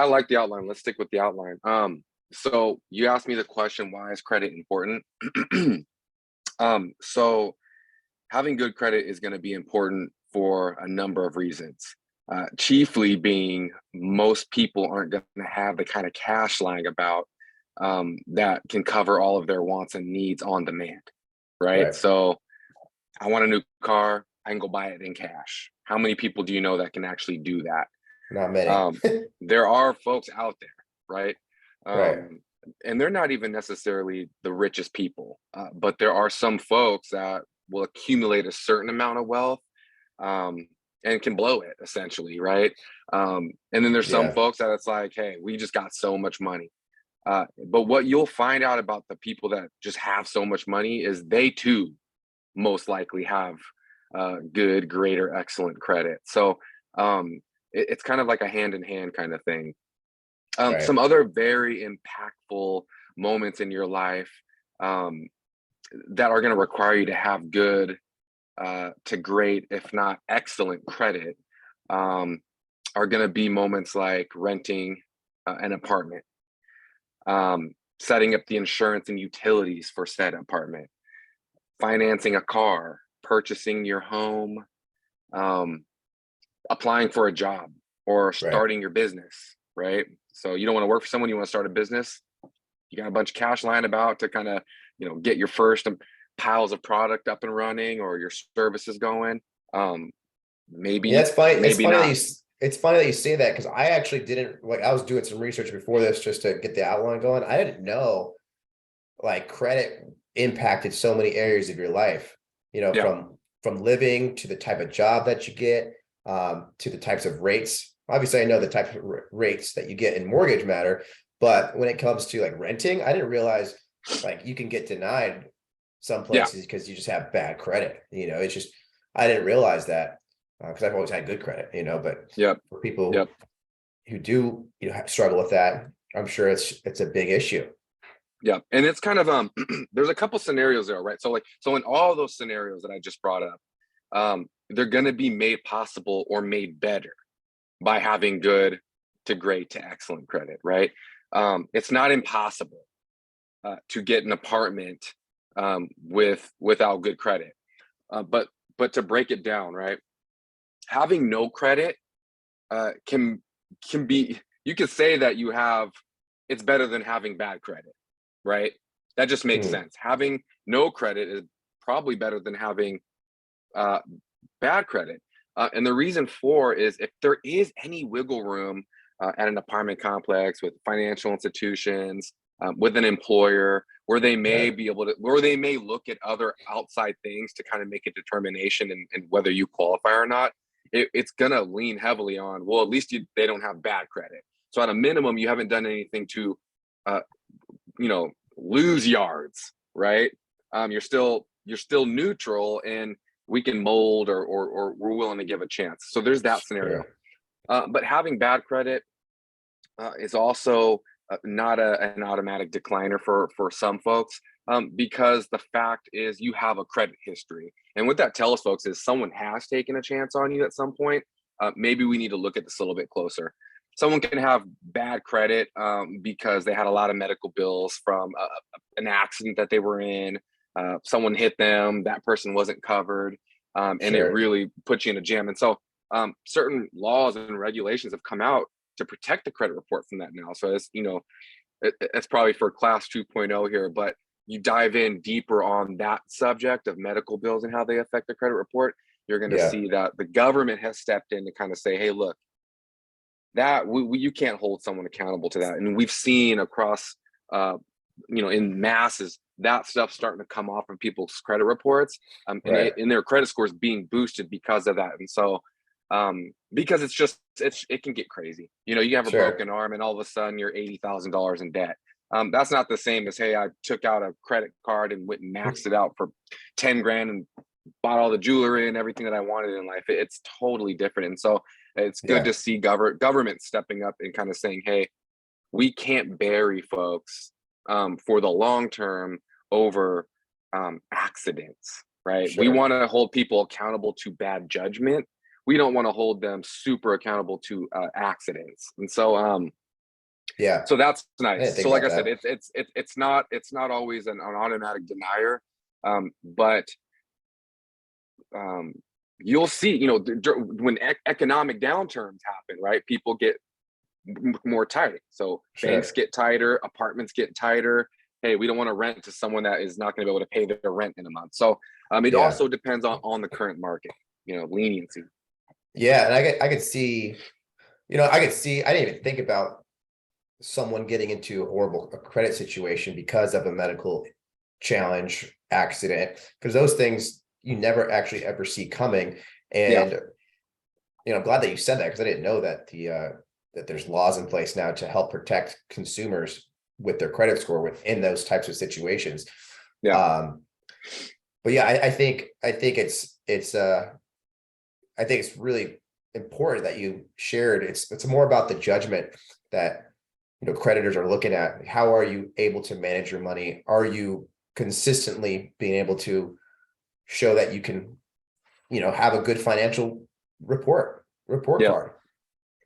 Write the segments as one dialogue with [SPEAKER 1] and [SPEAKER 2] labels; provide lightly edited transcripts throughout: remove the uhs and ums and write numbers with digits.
[SPEAKER 1] like the outline. Let's stick with the outline. So you asked me the question, why is credit important? So having good credit is going to be important for a number of reasons. Chiefly being most people aren't going to have the kind of cash lying about that can cover all of their wants and needs on demand, right?
[SPEAKER 2] Right.
[SPEAKER 1] So I want a new car, I can go buy it in cash. How many people do you know that can actually do that?
[SPEAKER 2] Not many.
[SPEAKER 1] Um, there are folks out there, right?
[SPEAKER 2] Right.
[SPEAKER 1] And they're not even necessarily the richest people, but there are some folks that will accumulate a certain amount of wealth and can blow it essentially, right? And then there's some
[SPEAKER 2] Yeah.
[SPEAKER 1] folks that it's like, hey, we just got so much money. But what you'll find out about the people that just have so much money is they too most likely have good, great, or excellent credit. So it's kind of like a hand in hand kind of thing.
[SPEAKER 2] Right.
[SPEAKER 1] Some other very impactful moments in your life um, that are going to require you to have good to great, if not excellent credit are going to be moments like renting an apartment, setting up the insurance and utilities for said apartment, financing a car, purchasing your home, um, applying for a job, or
[SPEAKER 2] Right.
[SPEAKER 1] starting your business, right? So you don't want to work for someone, you want to start a business. You got a bunch of cash lying about to kind of, get your first piles of product up and running or your services going.
[SPEAKER 2] Yeah,
[SPEAKER 1] Maybe,
[SPEAKER 2] it's funny. It's
[SPEAKER 1] maybe
[SPEAKER 2] funny that
[SPEAKER 1] not.
[SPEAKER 2] it's funny that you say that, because I actually didn't, like, I was doing some research before this just to get the outline going. I didn't know like credit impacted so many areas of your life,
[SPEAKER 1] Yeah,
[SPEAKER 2] from living to the type of job that you get, to the types of rates. Obviously, I know the type of rates that you get in mortgage matter, but when it comes to like renting, I didn't realize like you can get denied some
[SPEAKER 1] yeah,
[SPEAKER 2] places because you just have bad credit. It's just, I didn't realize that, because I've always had good credit, but
[SPEAKER 1] yep,
[SPEAKER 2] for people
[SPEAKER 1] yep,
[SPEAKER 2] who do, struggle with that, I'm sure it's a big issue.
[SPEAKER 1] yeah. And it's kind of there's a couple scenarios there, right? So in all those scenarios that I just brought up, they're gonna be made possible or made better by having good to great to excellent credit, right? It's not impossible to get an apartment without good credit. But to break it down, right? Having no credit can be, you could say that you have, it's better than having bad credit, right? That just makes
[SPEAKER 2] Hmm.
[SPEAKER 1] sense. Having no credit is probably better than having uh, bad credit. And the reason for is if there is any wiggle room at an apartment complex with financial institutions, with an employer, where they may
[SPEAKER 2] Right.
[SPEAKER 1] be able to, where they may look at other outside things to kind of make a determination and whether you qualify or not, it's going to lean heavily on, well, at least they don't have bad credit. So at a minimum, you haven't done anything to, uh, lose yards, right? You're still neutral and we can mold or we're willing to give a chance. So there's that scenario.
[SPEAKER 2] Sure.
[SPEAKER 1] But having bad credit is also not an automatic decliner for some folks, because the fact is you have a credit history. And what that tells folks is someone has taken a chance on you at some point. Maybe we need to look at this a little bit closer. Someone can have bad credit because they had a lot of medical bills from an accident that they were in. Someone hit them, that person wasn't covered, and it
[SPEAKER 2] Sure.
[SPEAKER 1] really puts you in a jam. And so certain laws and regulations have come out to protect the credit report from that now. So it's probably for class 2.0 here, but you dive in deeper on that subject of medical bills and how they affect the credit report, you're going to
[SPEAKER 2] Yeah.
[SPEAKER 1] see that the government has stepped in to kind of say, hey, look, that you can't hold someone accountable to that. And we've seen across, in masses, that stuff starting to come off of people's credit reports,
[SPEAKER 2] Right.
[SPEAKER 1] and their credit scores being boosted because of that. And so, because it can get crazy. You have a
[SPEAKER 2] Sure.
[SPEAKER 1] broken arm and all of a sudden you're $80,000 in debt. That's not the same as, hey, I took out a credit card and went and maxed it out for 10 grand and bought all the jewelry and everything that I wanted in life. It's totally different. And so it's good
[SPEAKER 2] Yeah.
[SPEAKER 1] to see government stepping up and kind of saying, hey, we can't bury folks for the long term over accidents, right? We
[SPEAKER 2] Sure.
[SPEAKER 1] want to hold people accountable to bad judgment. We don't want to hold them super accountable to accidents. And so
[SPEAKER 2] Yeah,
[SPEAKER 1] So that's
[SPEAKER 2] I didn't
[SPEAKER 1] nice.
[SPEAKER 2] think
[SPEAKER 1] So like
[SPEAKER 2] about
[SPEAKER 1] I said,
[SPEAKER 2] that.
[SPEAKER 1] it's not always an automatic denier, but um, you'll see, when economic downturns happen, right? People get more tight. So banks
[SPEAKER 2] Sure.
[SPEAKER 1] get tighter, apartments get tighter. Hey, we don't want to rent to someone that is not going to be able to pay their rent in a month. So it
[SPEAKER 2] Yeah.
[SPEAKER 1] also depends on the current market, leniency.
[SPEAKER 2] Yeah. And I could see, I didn't even think about someone getting into a credit situation because of a medical challenge, accident, because those things you never actually ever see coming.
[SPEAKER 1] Yeah,
[SPEAKER 2] And I'm glad that you said that, because I didn't know that that there's laws in place now to help protect consumers with their credit score within those types of situations.
[SPEAKER 1] yeah,
[SPEAKER 2] Um, but yeah, I think it's really important that you shared. It's more about the judgment that creditors are looking at. How are you able to manage your money? Are you consistently being able to show that you can, have a good financial report
[SPEAKER 1] yeah,
[SPEAKER 2] card?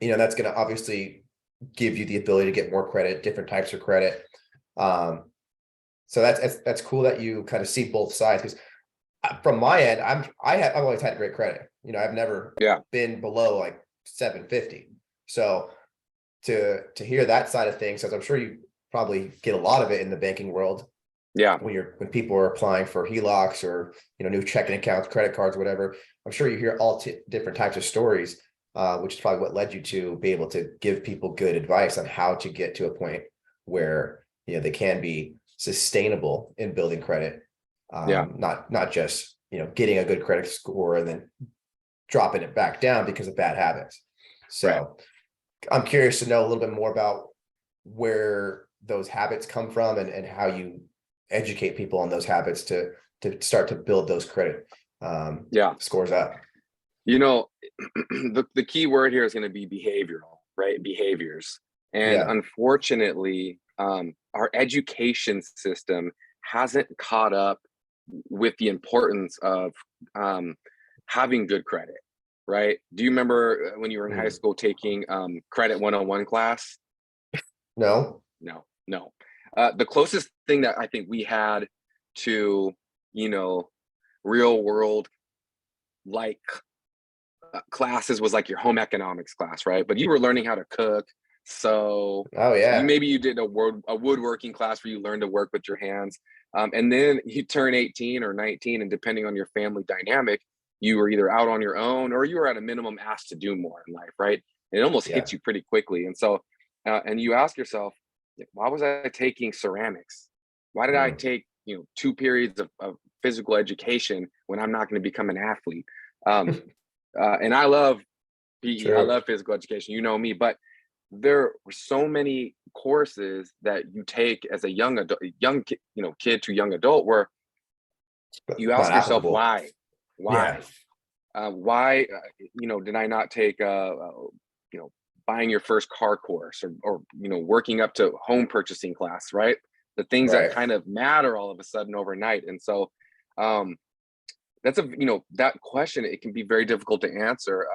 [SPEAKER 2] That's going to obviously give you the ability to get more credit, different types of credit. Um, so that's cool that you kind of see both sides, because from my end, I've always had great credit. I've never
[SPEAKER 1] yeah,
[SPEAKER 2] been below like 750. So to hear that side of things, as I'm sure you probably get a lot of it in the banking world,
[SPEAKER 1] yeah,
[SPEAKER 2] when people are applying for HELOCs or new checking accounts, credit cards, whatever. I'm sure you hear all different types of stories, which is probably what led you to be able to give people good advice on how to get to a point where they can be sustainable in building credit,
[SPEAKER 1] yeah,
[SPEAKER 2] not just getting a good credit score and then dropping it back down because of bad habits.
[SPEAKER 1] right.
[SPEAKER 2] So I'm curious to know a little bit more about where those habits come from, and how you educate people on those habits to start to build those credit
[SPEAKER 1] Yeah.
[SPEAKER 2] scores up.
[SPEAKER 1] You know, the key word here is going to be behavioral, right? Behaviors. And
[SPEAKER 2] Yeah.
[SPEAKER 1] unfortunately, our education system hasn't caught up with the importance of having good credit, right? Do you remember when you were in high
[SPEAKER 2] Mm.
[SPEAKER 1] school taking credit 101 class?
[SPEAKER 2] No.
[SPEAKER 1] No, no. The closest thing that I think we had to, you know, real world like classes was like your home economics class, right? But you were learning how to cook. So
[SPEAKER 2] Oh yeah.
[SPEAKER 1] you did a woodworking class where you learned to work with your hands. And then you turn 18 or 19, and depending on your family dynamic, you were either out on your own or you were at a minimum asked to do more in life, right? And it almost
[SPEAKER 2] Yeah.
[SPEAKER 1] hits you pretty quickly. And so, and you ask yourself, why was I taking ceramics? Why did I
[SPEAKER 2] Mm.
[SPEAKER 1] take, 2 periods of physical education when I'm not going to become an athlete? Um, and I love PE. I
[SPEAKER 2] True.
[SPEAKER 1] love physical education. You know me, but there were so many courses that you take as a young adult, kid to young adult, where
[SPEAKER 2] But
[SPEAKER 1] you
[SPEAKER 2] not
[SPEAKER 1] ask yourself
[SPEAKER 2] applicable.
[SPEAKER 1] why,
[SPEAKER 2] Yeah.
[SPEAKER 1] why, did I not take, you know, buying your first car course, or working up to home purchasing class, right? The things that
[SPEAKER 2] Right.
[SPEAKER 1] kind of matter all of a sudden overnight, and so. That's that question, it can be very difficult to answer,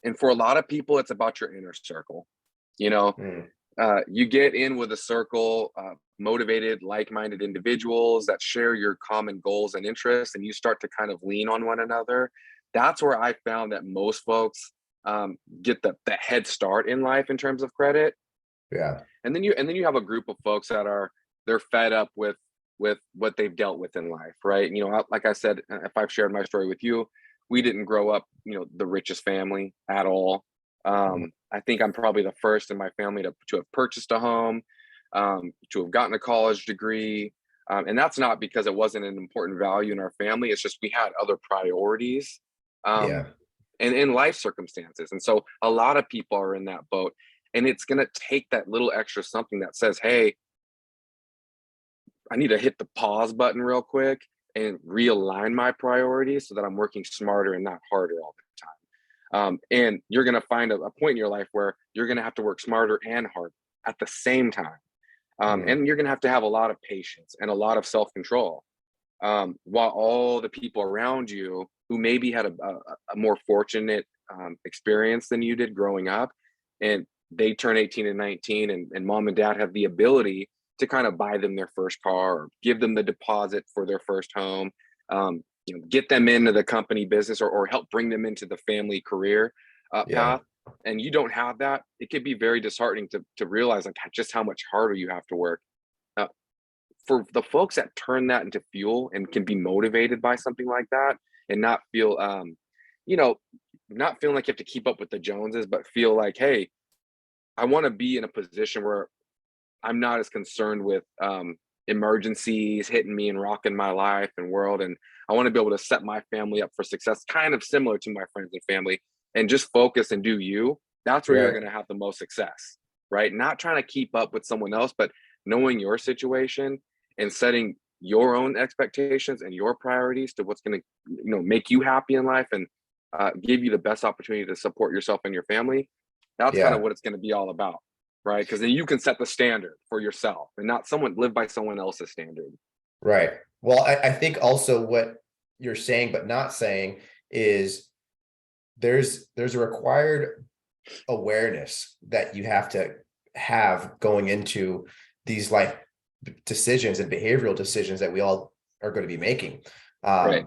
[SPEAKER 1] and for a lot of people it's about your inner circle. you know
[SPEAKER 2] Mm.
[SPEAKER 1] you get in with a circle of motivated, like-minded individuals that share your common goals and interests, and you start to kind of lean on one another. That's where I found that most folks get the head start in life in terms of credit.
[SPEAKER 2] Yeah.
[SPEAKER 1] And then you have a group of folks that they're fed up with what they've dealt with in life, right? Like I said, if I've shared my story with you, we didn't grow up the richest family at all.
[SPEAKER 2] Mm.
[SPEAKER 1] I think I'm probably the first in my family to have purchased a home, to have gotten a college degree. And that's not because it wasn't an important value in our family. It's just we had other priorities, um,
[SPEAKER 2] Yeah.
[SPEAKER 1] and in life circumstances. And so a lot of people are in that boat. And it's going to take that little extra something that says, hey, I need to hit the pause button real quick and realign my priorities so that I'm working smarter and not harder all the time. And you're going to find a point in your life where you're going to have to work smarter and harder at the same time.
[SPEAKER 2] Mm.
[SPEAKER 1] And you're going to have a lot of patience and a lot of self control, while all the people around you who maybe had a more fortunate experience than you did growing up, and they turn 18 and 19, and mom and dad have the ability to kind of buy them their first car or give them the deposit for their first home, get them into the company business, or help bring them into the family career
[SPEAKER 2] Yeah.
[SPEAKER 1] path, and you don't have that, it could be very disheartening to realize like just how much harder you have to work. Uh, for the folks that turn that into fuel and can be motivated by something like that, and not feel, you know, not feeling like you have to keep up with the Joneses, but feel like, hey, I want to be in a position where I'm not as concerned with emergencies hitting me and rocking my life and world. And I want to be able to set my family up for success, kind of similar to my friends and family, and just focus and do you. That's where you're
[SPEAKER 2] Right.
[SPEAKER 1] going to have the most success, right? Not trying to keep up with someone else, but knowing your situation and setting your own expectations and your priorities to what's going to, make you happy in life, and give you the best opportunity to support yourself and your family. That's kind of
[SPEAKER 2] Yeah.
[SPEAKER 1] what it's going to be all about, right? Because then you can set the standard for yourself and not someone live by someone else's standard.
[SPEAKER 2] Right. Well, I think also what you're saying but not saying is there's a required awareness that you have to have going into these life decisions and behavioral decisions that we all are going to be making.
[SPEAKER 1] Right.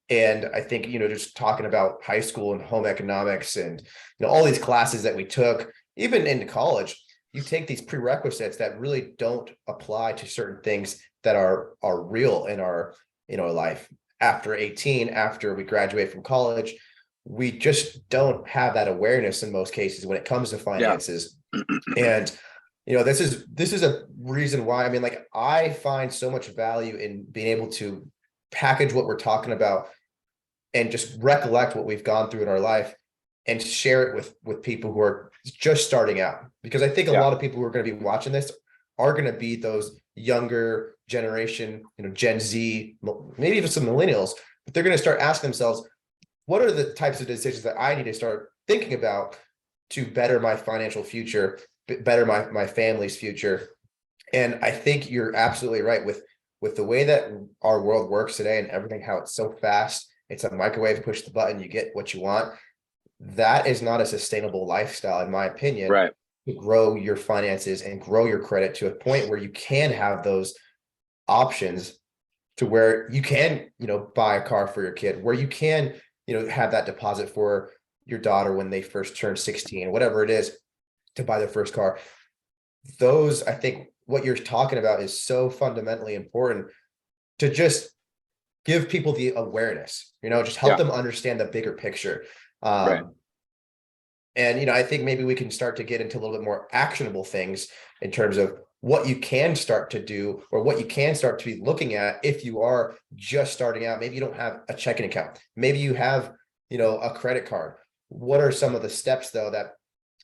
[SPEAKER 2] And I think, just talking about high school and home economics and, all these classes that we took, even into college, you take these prerequisites that really don't apply to certain things that are real in our, life. After 18, after we graduate from college, we just don't have that awareness in most cases when it comes to
[SPEAKER 1] Yeah.
[SPEAKER 2] finances. And this is a reason why, I mean, like, I find so much value in being able to package what we're talking about and just recollect what we've gone through in our life and share it with people who are just starting out, because I think a
[SPEAKER 1] Yeah.
[SPEAKER 2] lot of people who are going to be watching this are going to be those younger generation, Gen Z, maybe even some millennials, but they're going to start asking themselves, what are the types of decisions that I need to start thinking about to better my financial future, better my family's future? And I think you're absolutely right with the way that our world works today and everything, how it's so fast. It's a microwave, push the button, you get what you want. That is not a sustainable lifestyle, in my opinion,
[SPEAKER 1] Right.
[SPEAKER 2] to grow your finances and grow your credit to a point where you can have those options, to where you can, buy a car for your kid, where you can, have that deposit for your daughter when they first turn 16, whatever it is, to buy their first car. Those, I think what you're talking about is so fundamentally important, to just give people the awareness, just help
[SPEAKER 1] Yeah.
[SPEAKER 2] them understand the bigger picture.
[SPEAKER 1] Right.
[SPEAKER 2] Um, and, I think maybe we can start to get into a little bit more actionable things in terms of what you can start to do, or what you can start to be looking at if you are just starting out. Maybe you don't have a checking account. Maybe you have, a credit card. What are some of the steps, though, that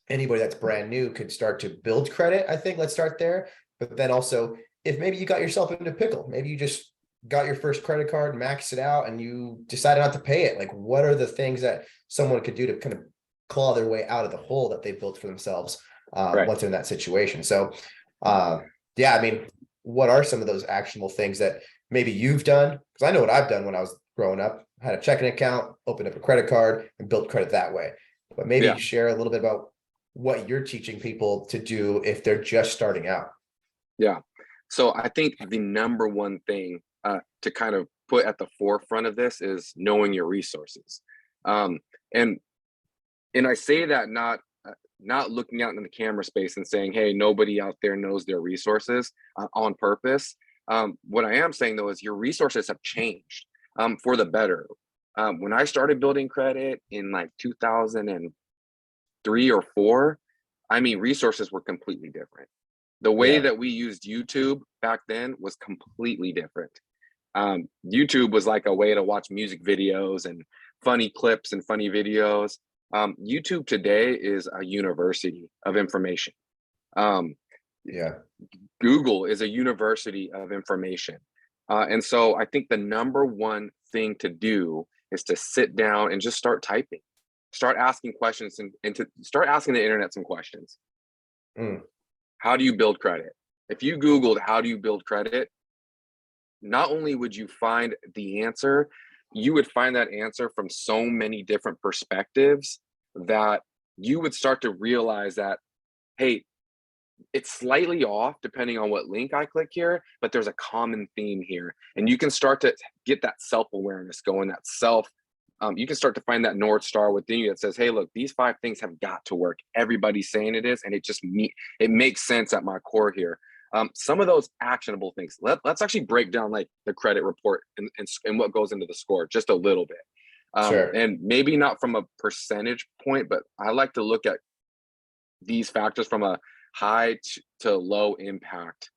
[SPEAKER 2] anybody that's brand new could start to build credit? I think let's start there. But then also, if maybe you got yourself into a pickle, maybe you just got your first credit card, maxed it out, and you decided not to pay it. Like, what are the things that someone could do to kind of claw their way out of the hole that they built for themselves
[SPEAKER 1] Right.
[SPEAKER 2] once they're in that situation? So, yeah, I mean, what are some of those actionable things that maybe you've done? Because I know what I've done when I was growing up. I had a checking account, opened up a credit card, and built credit that way. But maybe
[SPEAKER 1] Yeah.
[SPEAKER 2] share a little bit about what you're teaching people to do if they're just starting out.
[SPEAKER 1] Yeah. So I think the number one thing to kind of put at the forefront of this is knowing your resources. Um, and I say that not looking out in the camera space and saying, hey, nobody out there knows their resources on purpose. What I am saying, though, is your resources have changed for the better. When I started building credit in like 2003 or 4, I mean, resources were completely different. The way
[SPEAKER 2] Yeah.
[SPEAKER 1] that we used YouTube back then was completely different. YouTube was like a way to watch music videos and funny clips and funny videos. YouTube today is a university of information. Um,
[SPEAKER 2] Yeah.
[SPEAKER 1] Google is a university of information. And so I think the number one thing to do is to sit down and just start typing, start asking questions, and to start asking the internet some questions.
[SPEAKER 2] Mm.
[SPEAKER 1] How do you build credit? If you Googled how do you build credit, not only would you find the answer, you would find that answer from so many different perspectives that you would start to realize that hey, it's slightly off depending on what link I click here, but there's a common theme here. And you can start to get that self-awareness going, that you can start to find that North Star within you that says, hey, look, these 5 things have got to work. Everybody's saying it is, and it makes sense at my core here. Some of those actionable things, let's actually break down like the credit report and what goes into the score just a little bit.
[SPEAKER 2] Sure.
[SPEAKER 1] And maybe not from a percentage point, but I like to look at these factors from a high to low impact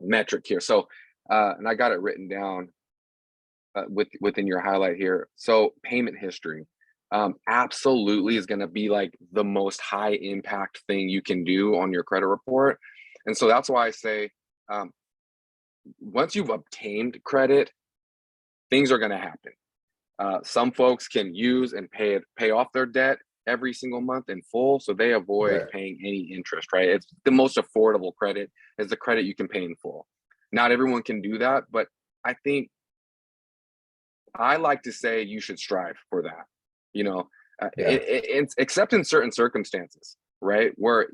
[SPEAKER 1] metric here. So, and I got it written down within your highlight here. So payment history absolutely is going to be like the most high impact thing you can do on your credit report. And so that's why I say, once you've obtained credit, things are going to happen. Some folks can use and pay off their debt every single month in full, so they avoid paying any interest, right? It's the most affordable credit is the credit you can pay in full. Not everyone can do that, but I think I like to say you should strive for that, you know, it's except in certain circumstances, right? Where,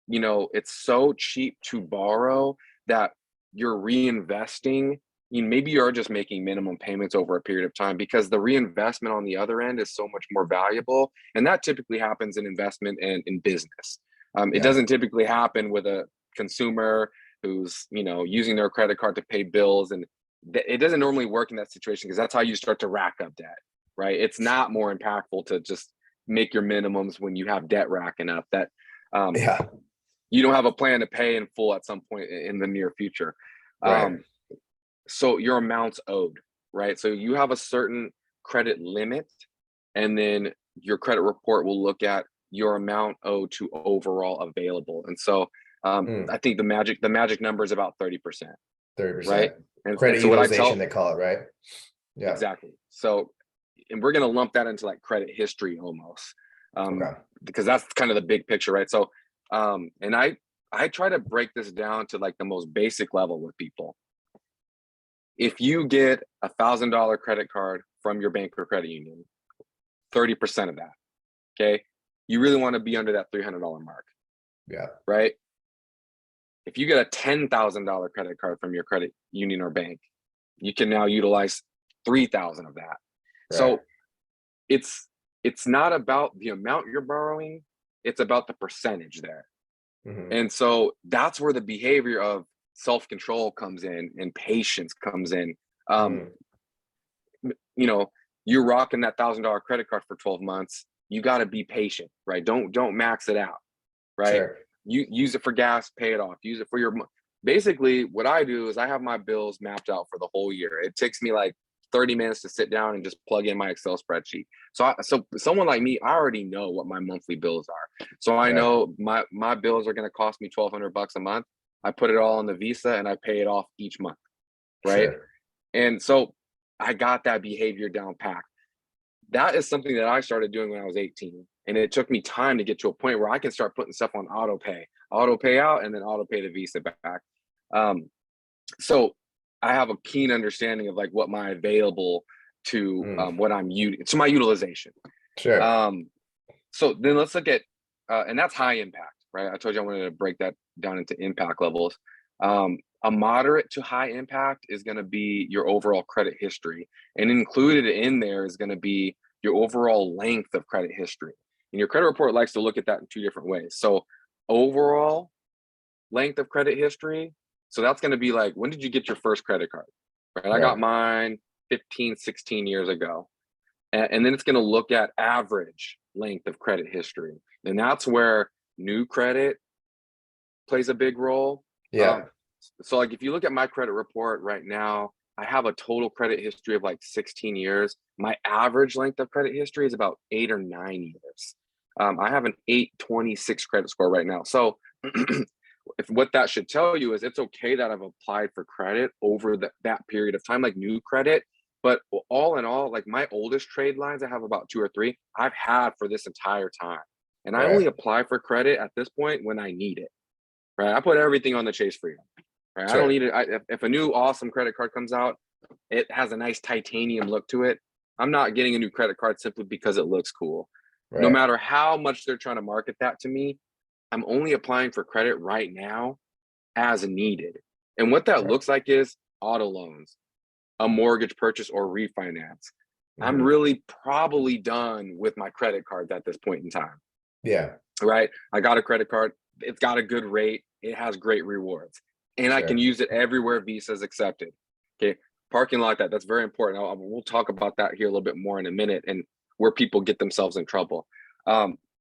[SPEAKER 1] it's so cheap to borrow that you're reinvesting. Maybe you're just making minimum payments over a period of time because the reinvestment on the other end is so much more valuable. And that typically happens in investment and in business. It doesn't typically happen with a consumer who's, using their credit card to pay bills. And it doesn't normally work in that situation because that's how you start to rack up debt, right? It's not more impactful to just make your minimums when you have debt racking up that you don't have a plan to pay in full at some point in the near future. So your amounts owed, right? So you have a certain credit limit, and then your credit report will look at your amount owed to overall available. And so I think the magic number is about 30%.
[SPEAKER 2] 30%.
[SPEAKER 1] Right? And
[SPEAKER 2] credit
[SPEAKER 1] so
[SPEAKER 2] utilization, they call it, right?
[SPEAKER 1] Yeah. Exactly. So, and we're going to lump that into like credit history almost, because that's kind of the big picture, right? So, and I try to break this down to like the most basic level with people. If you get $1,000 credit card from your bank or credit union, 30% of that, okay, you really want to be under that $300 mark. Right. If you get a $10,000 credit card from your credit union or bank, you can now utilize 3,000 of that. So it's not about the amount you're borrowing, it's about the percentage there. And so that's where the behavior of self-control comes in and patience comes in. You're rocking that $1,000 credit card for 12 months. You got to be patient, right? Don't max it out, right? You use it for gas, pay it off. Use it for basically what I do is I have my bills mapped out for the whole year. It takes me like 30 minutes to sit down and just plug in my Excel spreadsheet. So someone like me, I already know what my monthly bills are. So I know my bills are going to cost me $1,200 a month. I put it all on the Visa and I pay it off each month. Right. And so I got that behavior down packed. That is something that I started doing when I was 18. And it took me time to get to a point where I can start putting stuff on auto pay out, and then auto pay the Visa back. So I have a keen understanding of like what my available to what I'm using. So my utilization. So then let's look at, and that's high impact, right? I told you I wanted to break that down into impact levels. A moderate to high impact is going to be your overall credit history, and included in there is going to be your overall length of credit history. And your credit report likes to look at that in 2 different ways. So overall length of credit history. So that's going to be like, when did you get your first credit card? Right. I got mine 15, 16 years ago. And then it's going to look at average length of credit history. And that's where new credit plays a big role. So like if you look at my credit report right now, I have a total credit history of like 16 years. My average length of credit history is about 8 or 9 years. I have an 826 credit score right now. So if what that should tell you is it's okay that I've applied for credit over that period of time, like new credit. But all in all, like my oldest trade lines, I have about 2 or 3 I've had for this entire time. And I only apply for credit at this point when I need it. Right. I put everything on the Chase Freedom. Right. I don't need it. If a new awesome credit card comes out, it has a nice titanium look to it. I'm not getting a new credit card simply because it looks cool. No
[SPEAKER 2] Right.
[SPEAKER 1] matter how much they're trying to market that to me, I'm only applying for credit right now as needed. And what that
[SPEAKER 2] Right.
[SPEAKER 1] looks like is auto loans, a mortgage purchase or refinance. I'm
[SPEAKER 2] Hmm.
[SPEAKER 1] really probably done with my credit cards at this point in time,
[SPEAKER 2] Yeah.
[SPEAKER 1] right? I got a credit card. It's got a good rate. It has great rewards, and I can
[SPEAKER 2] Sure.
[SPEAKER 1] use it everywhere Visa's accepted. Okay, parking lot that's very important. We'll talk about that here a little bit more in a minute, and where people get themselves in trouble.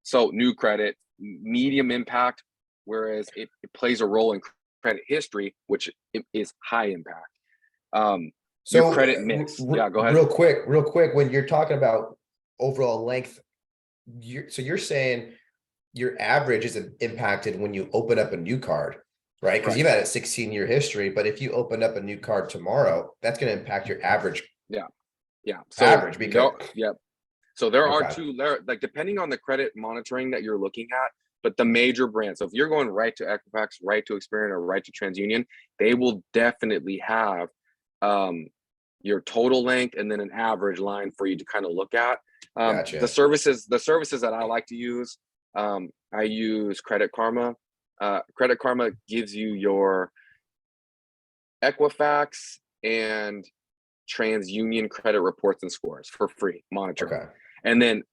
[SPEAKER 1] So new credit, medium impact, whereas it plays a role in credit history, which is high impact. Your
[SPEAKER 2] So
[SPEAKER 1] credit mix. Yeah, go ahead.
[SPEAKER 2] real quick, when you're talking about overall length, so you're saying your average is impacted when you open up a new card, right? Because
[SPEAKER 1] Right.
[SPEAKER 2] you've had a 16-year history, but if you open up a new card tomorrow, that's going to impact your
[SPEAKER 1] Yeah. Yeah. So
[SPEAKER 2] average because
[SPEAKER 1] yeah. So there are
[SPEAKER 2] okay,
[SPEAKER 1] two, like depending on the credit monitoring that you're looking at, but the major brands. So if you're going right to Equifax, right to Experian, or right to TransUnion, they will definitely have your total length and then an average line for you to kind of look at. The
[SPEAKER 2] gotcha.
[SPEAKER 1] services that I like to use, I use Credit Karma. Credit Karma gives you your Equifax and TransUnion credit reports and scores for free, monitoring.
[SPEAKER 2] Okay.
[SPEAKER 1] And then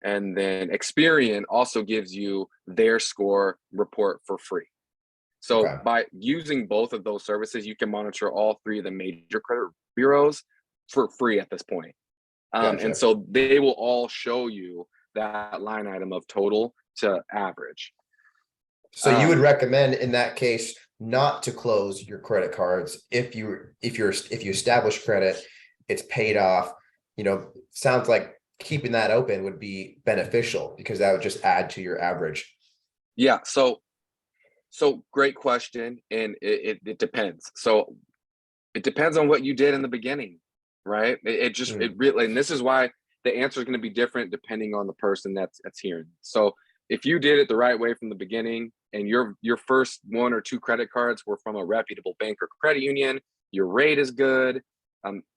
[SPEAKER 1] Experian also gives you their score report for free. So
[SPEAKER 2] Okay.
[SPEAKER 1] by using both of those services, you can monitor all three of the major credit bureaus for free at this point. And
[SPEAKER 2] Gotcha.
[SPEAKER 1] so they will all show you that line item of total to average.
[SPEAKER 2] So you would
[SPEAKER 1] Um,
[SPEAKER 2] recommend in that case not to close your credit cards if you establish credit, it's paid off. Sounds like keeping that open would be beneficial because that would just add to your average.
[SPEAKER 1] yeah. So great question, and it depends. So it depends on what you did in the beginning, right? It
[SPEAKER 2] Mm,
[SPEAKER 1] really, and this is why the answer is going to be different depending on the person that's hearing. So if you did it the right way from the beginning, and your first one or two credit cards were from a reputable bank or credit union, your rate is good.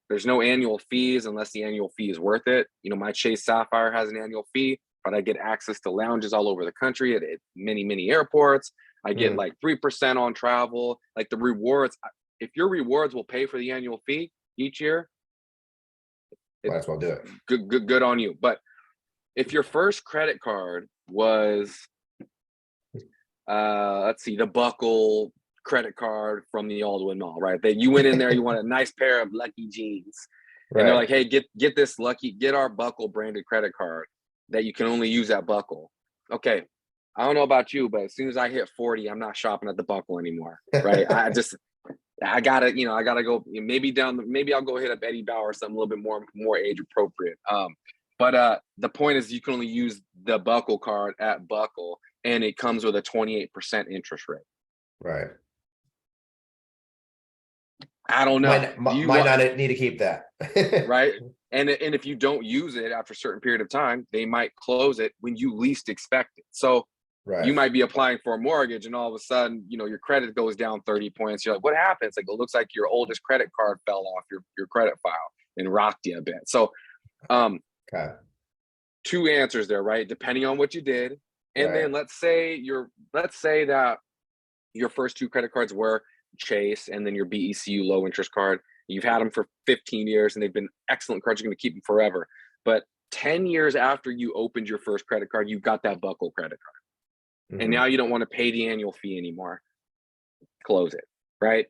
[SPEAKER 1] There's no annual fees unless the annual fee is worth it. My Chase Sapphire has an annual fee, but I get access to lounges all over the country at many airports. I get
[SPEAKER 2] mm,
[SPEAKER 1] like 3% on travel. Like the rewards, if your rewards will pay for the annual fee each year,
[SPEAKER 2] might
[SPEAKER 1] it
[SPEAKER 2] as well do it.
[SPEAKER 1] good on you. But if your first credit card was let's see, the Buckle credit card from the Aldwin Mall, right? That you went in there, you want a nice pair of Lucky jeans, and they're
[SPEAKER 2] Right.
[SPEAKER 1] like, "Hey, get our Buckle branded credit card that you can only use at Buckle." Okay, I don't know about you, but as soon as I hit 40, I'm not shopping at the Buckle anymore, right? I gotta go. Maybe I'll go hit up Eddie Bauer or something a little bit more age appropriate. But the point is, you can only use the Buckle card at Buckle, and it comes with a 28% interest rate.
[SPEAKER 2] Right.
[SPEAKER 1] I don't know.
[SPEAKER 2] Might
[SPEAKER 1] Do you
[SPEAKER 2] might
[SPEAKER 1] want
[SPEAKER 2] not need to keep that.
[SPEAKER 1] right? And if you don't use it after a certain period of time, they might close it when you least expect it. So you
[SPEAKER 2] Right.
[SPEAKER 1] might be applying for a mortgage, and all of a sudden, your credit goes down 30 points. You're like, what happens? Like, it looks like your oldest credit card fell off your credit file and rocked you a bit. So um,
[SPEAKER 2] Okay.
[SPEAKER 1] two answers there, right? Depending on what you did. And
[SPEAKER 2] Right.
[SPEAKER 1] then let's say that your first two credit cards were Chase and then your BECU low interest card. You've had them for 15 years and they've been excellent cards. You're going to keep them forever. But 10 years after you opened your first credit card, you got that Buckle credit card. And
[SPEAKER 2] Hmm.
[SPEAKER 1] now you don't want to pay the annual fee anymore. Close it, right?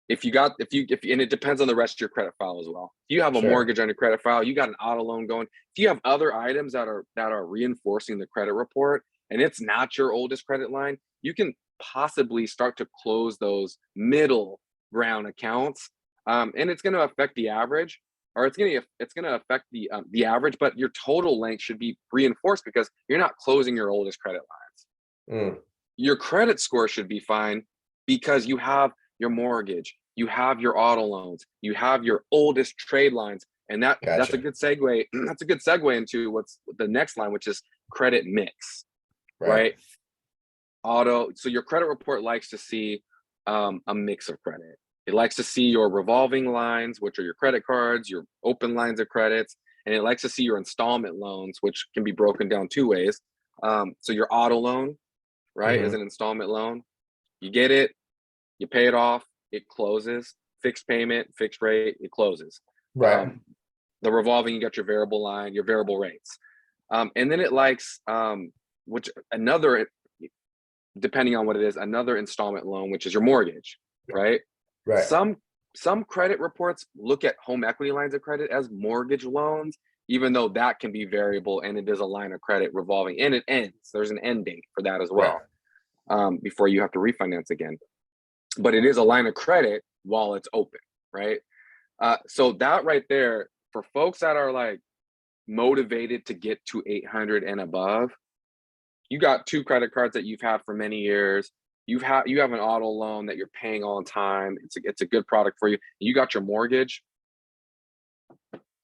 [SPEAKER 1] And it depends on the rest of your credit file as well. If you have a
[SPEAKER 2] Sure.
[SPEAKER 1] mortgage on your credit file, you got an auto loan going. If you have other items that are reinforcing the credit report, and it's not your oldest credit line, you can possibly start to close those middle ground accounts, and it's going to affect the average, or it's going to affect the average, but your total length should be reinforced because you're not closing your oldest credit lines.
[SPEAKER 2] Mm,
[SPEAKER 1] Your credit score should be fine because you have your mortgage, you have your auto loans, you have your oldest trade lines, and that's a
[SPEAKER 2] gotcha.
[SPEAKER 1] good segue. That's a good segue into what's the next line, which is credit mix,
[SPEAKER 2] Right.
[SPEAKER 1] right? So your credit report likes to see a mix of credit. It likes to see your revolving lines, which are your credit cards, your open lines of credits, and it likes to see your installment loans, which can be broken down two ways. So your auto loan, right, is
[SPEAKER 2] Hmm.
[SPEAKER 1] an installment loan. You get it, you pay it off, it closes, fixed payment, fixed rate, it closes.
[SPEAKER 2] Right.
[SPEAKER 1] The revolving, you got your variable line, your variable rates. And then it likes, which another, depending on what it is, another installment loan, which is your mortgage, right?
[SPEAKER 2] Right.
[SPEAKER 1] Some credit reports look at home equity lines of credit as mortgage loans, even though that can be variable and it is a line of credit revolving and it ends. There's an end date for that as
[SPEAKER 2] Right.
[SPEAKER 1] well, before you have to refinance again. But it is a line of credit while it's open, right? So that right there, for folks that are like motivated to get to 800 and above, you got two credit cards that you've had for many years. You have an auto loan that you're paying on time. It's a good product for you. You got your mortgage.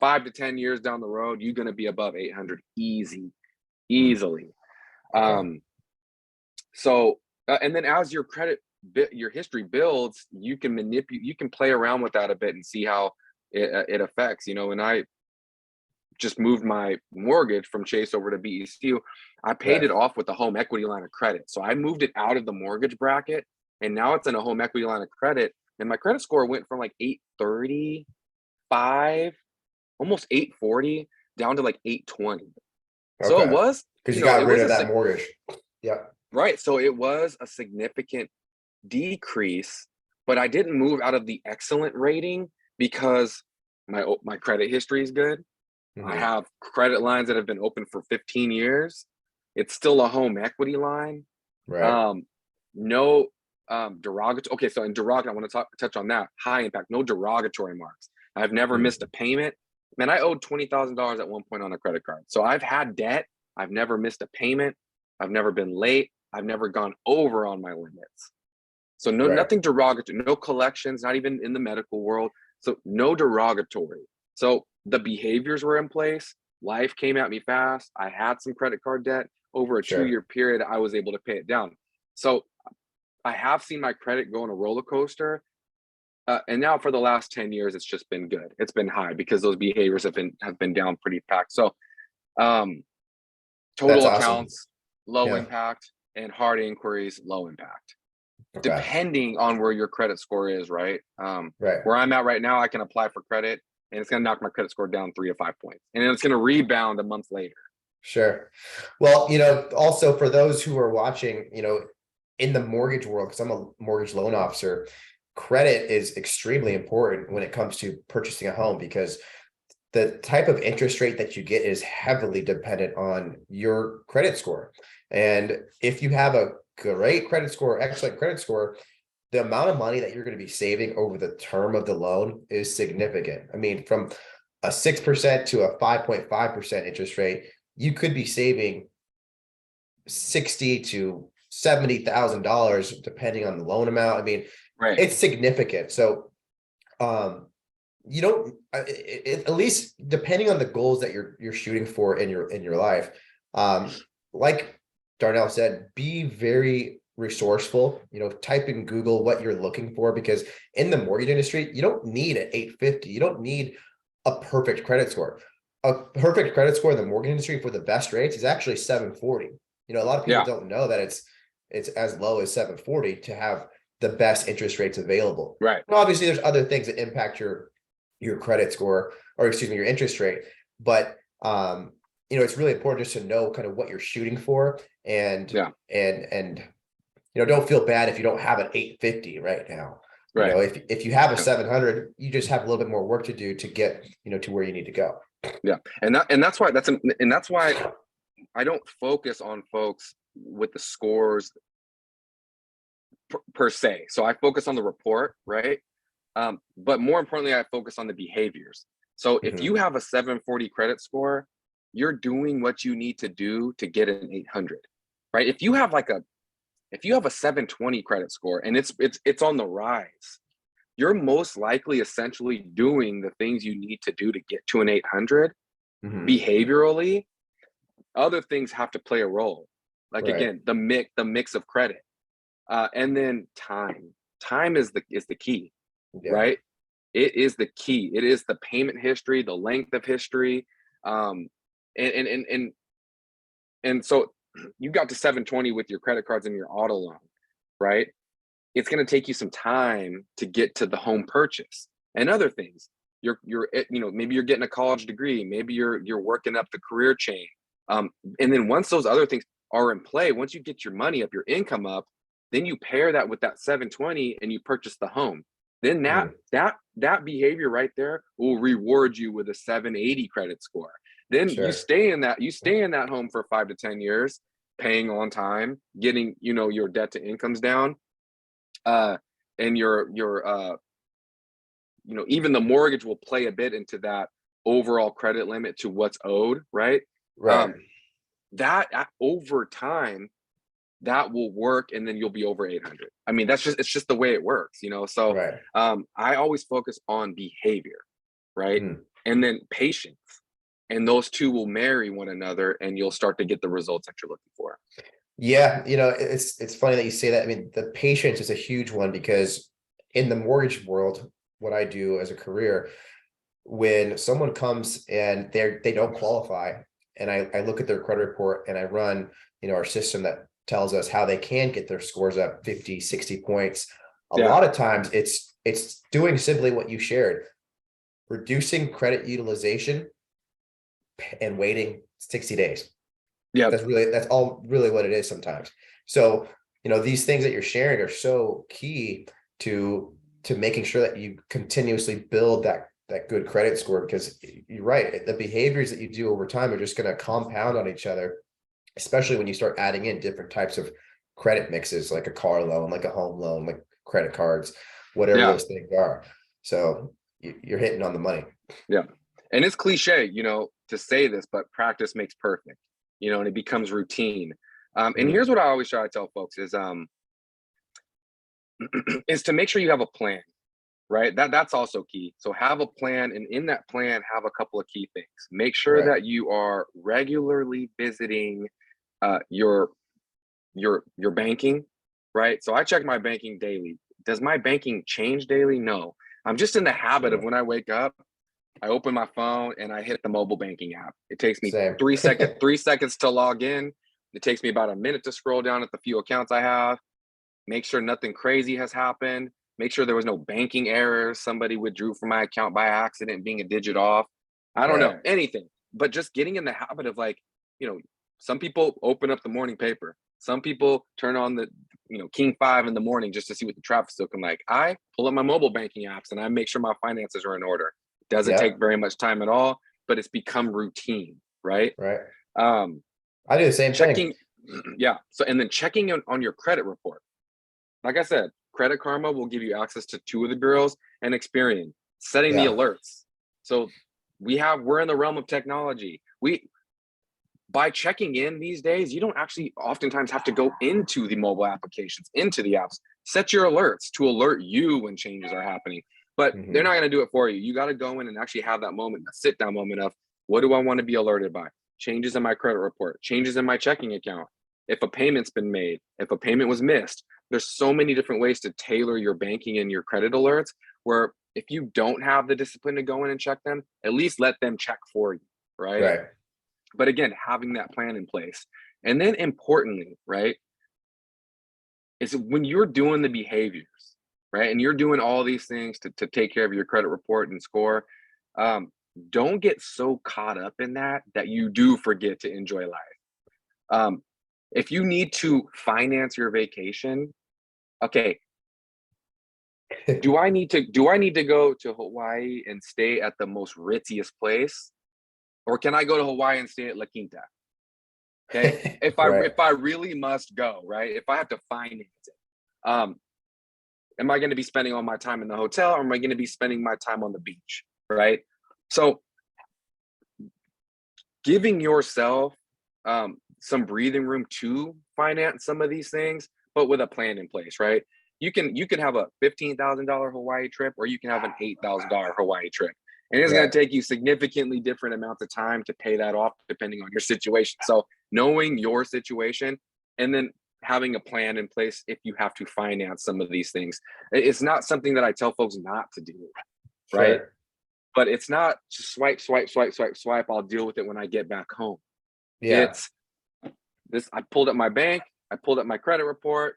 [SPEAKER 1] 5 to 10 years down the road, you're going to be above 800 easily.
[SPEAKER 2] Okay.
[SPEAKER 1] So and then as your your history builds, you can manipulate, you can play around with that a bit and see how it affects. When I just moved my mortgage from Chase over to BECU, I paid
[SPEAKER 2] Right.
[SPEAKER 1] it off with a home equity line of credit. So I moved it out of the mortgage bracket, and now it's in a home equity line of credit. And my credit score went from like 835, almost 840, down to like 820. So it
[SPEAKER 2] Okay.
[SPEAKER 1] was,
[SPEAKER 2] Because you got
[SPEAKER 1] it
[SPEAKER 2] rid
[SPEAKER 1] was
[SPEAKER 2] of that mortgage. Yep.
[SPEAKER 1] right. So it was a significant decrease, but I didn't move out of the excellent rating because my credit history is good. I
[SPEAKER 2] Hmm.
[SPEAKER 1] have credit lines that have been open for 15 years. It's still a home equity line.
[SPEAKER 2] Right.
[SPEAKER 1] Um, no derogatory. Okay, so in derogatory, I want to touch on that. High impact, no derogatory marks. I've never missed a
[SPEAKER 2] Mhm.
[SPEAKER 1] payment. Man, I owed $20,000 at one point on a credit card. So I've had debt. I've never missed a payment. I've never been late. I've never gone over on my limits. So no,
[SPEAKER 2] Right.
[SPEAKER 1] nothing derogatory, no collections, not even in the medical world. So no derogatory. So the behaviors were in place. Life came at me fast. I had some credit card debt. Over a
[SPEAKER 2] Sure.
[SPEAKER 1] 2-year period, I was able to pay it down. So I have seen my credit go on a roller coaster. And now for the last 10 years, it's just been good. It's been high because those behaviors have been down pretty packed. So um,
[SPEAKER 2] That's
[SPEAKER 1] total
[SPEAKER 2] awesome.
[SPEAKER 1] accounts, low
[SPEAKER 2] Yeah.
[SPEAKER 1] impact, and hard inquiries, low impact,
[SPEAKER 2] Okay.
[SPEAKER 1] depending on where your credit score is, right?
[SPEAKER 2] Right.
[SPEAKER 1] Where I'm at right now, I can apply for credit and it's going to knock my credit score down 3 to 5 points. And then it's going to rebound a month later.
[SPEAKER 2] Sure. Well, also for those who are watching, in the mortgage world, because I'm a mortgage loan officer, credit is extremely important when it comes to purchasing a home because the type of interest rate that you get is heavily dependent on your credit score. And if you have a great credit score, excellent credit score, the amount of money that you're going to be saving over the term of the loan is significant. I mean, from a 6% to a 5.5% interest rate, you could be saving 60 to $70,000 depending on the loan amount. I mean,
[SPEAKER 1] Right.
[SPEAKER 2] it's significant. So you don't at least depending on the goals that you're shooting for in your life, like Darnell said, be very resourceful. Type in Google what you're looking for, because in the mortgage industry you don't need an 850, you don't need a perfect credit score. A perfect credit score in the mortgage industry for the best rates is actually 740. A lot of people
[SPEAKER 1] Yeah.
[SPEAKER 2] don't know that it's as low as 740 to have the best interest rates available.
[SPEAKER 1] Right.
[SPEAKER 2] Now, obviously there's other things that impact your credit score, or excuse me, your interest rate. But it's really important just to know kind of what you're shooting for, and
[SPEAKER 1] Yeah.
[SPEAKER 2] and don't feel bad if you don't have an 850 right now.
[SPEAKER 1] Right.
[SPEAKER 2] If you have a
[SPEAKER 1] Yeah.
[SPEAKER 2] 700, you just have a little bit more work to do to get to where you need to go.
[SPEAKER 1] Yeah. And that's why I don't focus on folks with the scores per se. So I focus on the report, right? But more importantly, I focus on the behaviors. So if
[SPEAKER 2] Mhm.
[SPEAKER 1] you have a 740 credit score, you're doing what you need to do to get an 800, right? If you have a 720 credit score and it's on the rise, you're most likely essentially doing the things you need to do to get to an 800
[SPEAKER 2] Mhm.
[SPEAKER 1] behaviorally. Other things have to play a role, like
[SPEAKER 2] Right.
[SPEAKER 1] again the mix of credit, and then time is the key,
[SPEAKER 2] Yeah.
[SPEAKER 1] right? It is the key. It is the payment history, the length of history. And so you got to 720 with your credit cards and your auto loan, right? It's going to take you some time to get to the home purchase and other things. Maybe you're getting a college degree, maybe you're working up the career chain. And then once those other things are in play, once you get your money up, your income up, then you pair that with that 720 and you purchase the home. Then that behavior right there will reward you with a 780 credit score. Then you
[SPEAKER 2] Sure.
[SPEAKER 1] stay in that home for 5 to 10 years, paying on time, getting your debt to incomes down, and even the mortgage will play a bit into that overall credit limit to what's owed, right?
[SPEAKER 2] Right.
[SPEAKER 1] That over time, that will work, and then you'll be over 800. I mean, it's just the way it works, So
[SPEAKER 2] Right.
[SPEAKER 1] I always focus on behavior, right?
[SPEAKER 2] Mm.
[SPEAKER 1] And then patience. And those two will marry one another, and you'll start to get the results that you're looking for.
[SPEAKER 2] Yeah, it's funny that you say that. I mean, the patience is a huge one because in the mortgage world, what I do as a career, when someone comes and they don't qualify, and I look at their credit report and I run, our system that tells us how they can get their scores up 50, 60 points. A
[SPEAKER 1] Yeah.
[SPEAKER 2] lot of times it's doing simply what you shared, reducing credit utilization and waiting 60 days.
[SPEAKER 1] Yeah.
[SPEAKER 2] That's all really what it is sometimes. So, these things that you're sharing are so key to making sure that you continuously build that good credit score, because you're right. The behaviors that you do over time are just going to compound on each other, especially when you start adding in different types of credit mixes, like a car loan, like a home loan, like credit cards, whatever
[SPEAKER 1] Yeah.
[SPEAKER 2] those things are. So you're hitting on the money.
[SPEAKER 1] Yeah. And it's cliche, to say this, but practice makes perfect, and it becomes routine. And here's what I always try to tell folks is is to make sure you have a plan, right? That's also key. So have a plan, and in that plan, have a couple of key things. Make sure
[SPEAKER 2] Right.
[SPEAKER 1] that you are regularly visiting your banking, right? So I check my banking daily. Does my banking change daily? No. I'm just in the habit of when I wake up, I open my phone and I hit the mobile banking app. It takes me
[SPEAKER 2] Same.
[SPEAKER 1] 3 seconds to log in. It takes me about a minute to scroll down at the few accounts I have, make sure nothing crazy has happened, make sure there was no banking errors, somebody withdrew from my account by accident, being a digit off. I don't know,
[SPEAKER 2] Right.
[SPEAKER 1] anything. But just getting in the habit of some people open up the morning paper. Some people turn on the King 5 in the morning just to see what the traffic's looking like. I pull up my mobile banking apps and I make sure my finances are in order. Doesn't
[SPEAKER 2] Yeah.
[SPEAKER 1] take very much time at all, but it's become routine, right?
[SPEAKER 2] Right.
[SPEAKER 1] Um,
[SPEAKER 2] I do the same thing.
[SPEAKER 1] checking, yeah. So, and then checking on your credit report. Like I said, Credit Karma will give you access to 2 of the bureaus, and Experian, setting the
[SPEAKER 2] Yeah.
[SPEAKER 1] alerts. So we're in the realm of technology. By checking in these days, you don't actually oftentimes have to go into the mobile applications, into the apps. Set your alerts to alert you when changes are happening. But they're not going to do it for you. You got to go in and actually have that moment, that sit down moment of, what do I want to be alerted by? Changes in my credit report, changes in my checking account. If a payment's been made, if a payment was missed, there's so many different ways to tailor your banking and your credit alerts, where if you don't have the discipline to go in and check them, at least let them check for you, right?
[SPEAKER 2] Right.
[SPEAKER 1] But again, having that plan in place. And then importantly, right, is when you're doing the behaviors, right, and you're doing all these things to take care of your credit report and score, don't get so caught up in that you do forget to enjoy life. If you need to finance your vacation, okay, do I need to go to Hawaii and stay at the most ritziest place, or can I go to Hawaii and stay at La Quinta? Okay, if
[SPEAKER 2] Right.
[SPEAKER 1] I really must go, right? If I have to finance it, am I going to be spending all my time in the hotel, or am I going to be spending my time on the beach, right? So, giving yourself some breathing room to finance some of these things, but with a plan in place, right? You can have a $15,000 Hawaii trip, or you can have an $8,000 Hawaii trip, and it's going
[SPEAKER 2] Right.
[SPEAKER 1] to take you significantly different amounts of time to pay that off, depending on your situation. So knowing your situation, and then having a plan in place if you have to finance some of these things. It's not something that I tell folks not to do, right?
[SPEAKER 2] Sure.
[SPEAKER 1] but it's not just swipe, swipe, swipe, swipe, swipe. I'll deal with it when I get back home.
[SPEAKER 2] Yeah.
[SPEAKER 1] It's this. I pulled up my bank. I pulled up my credit report.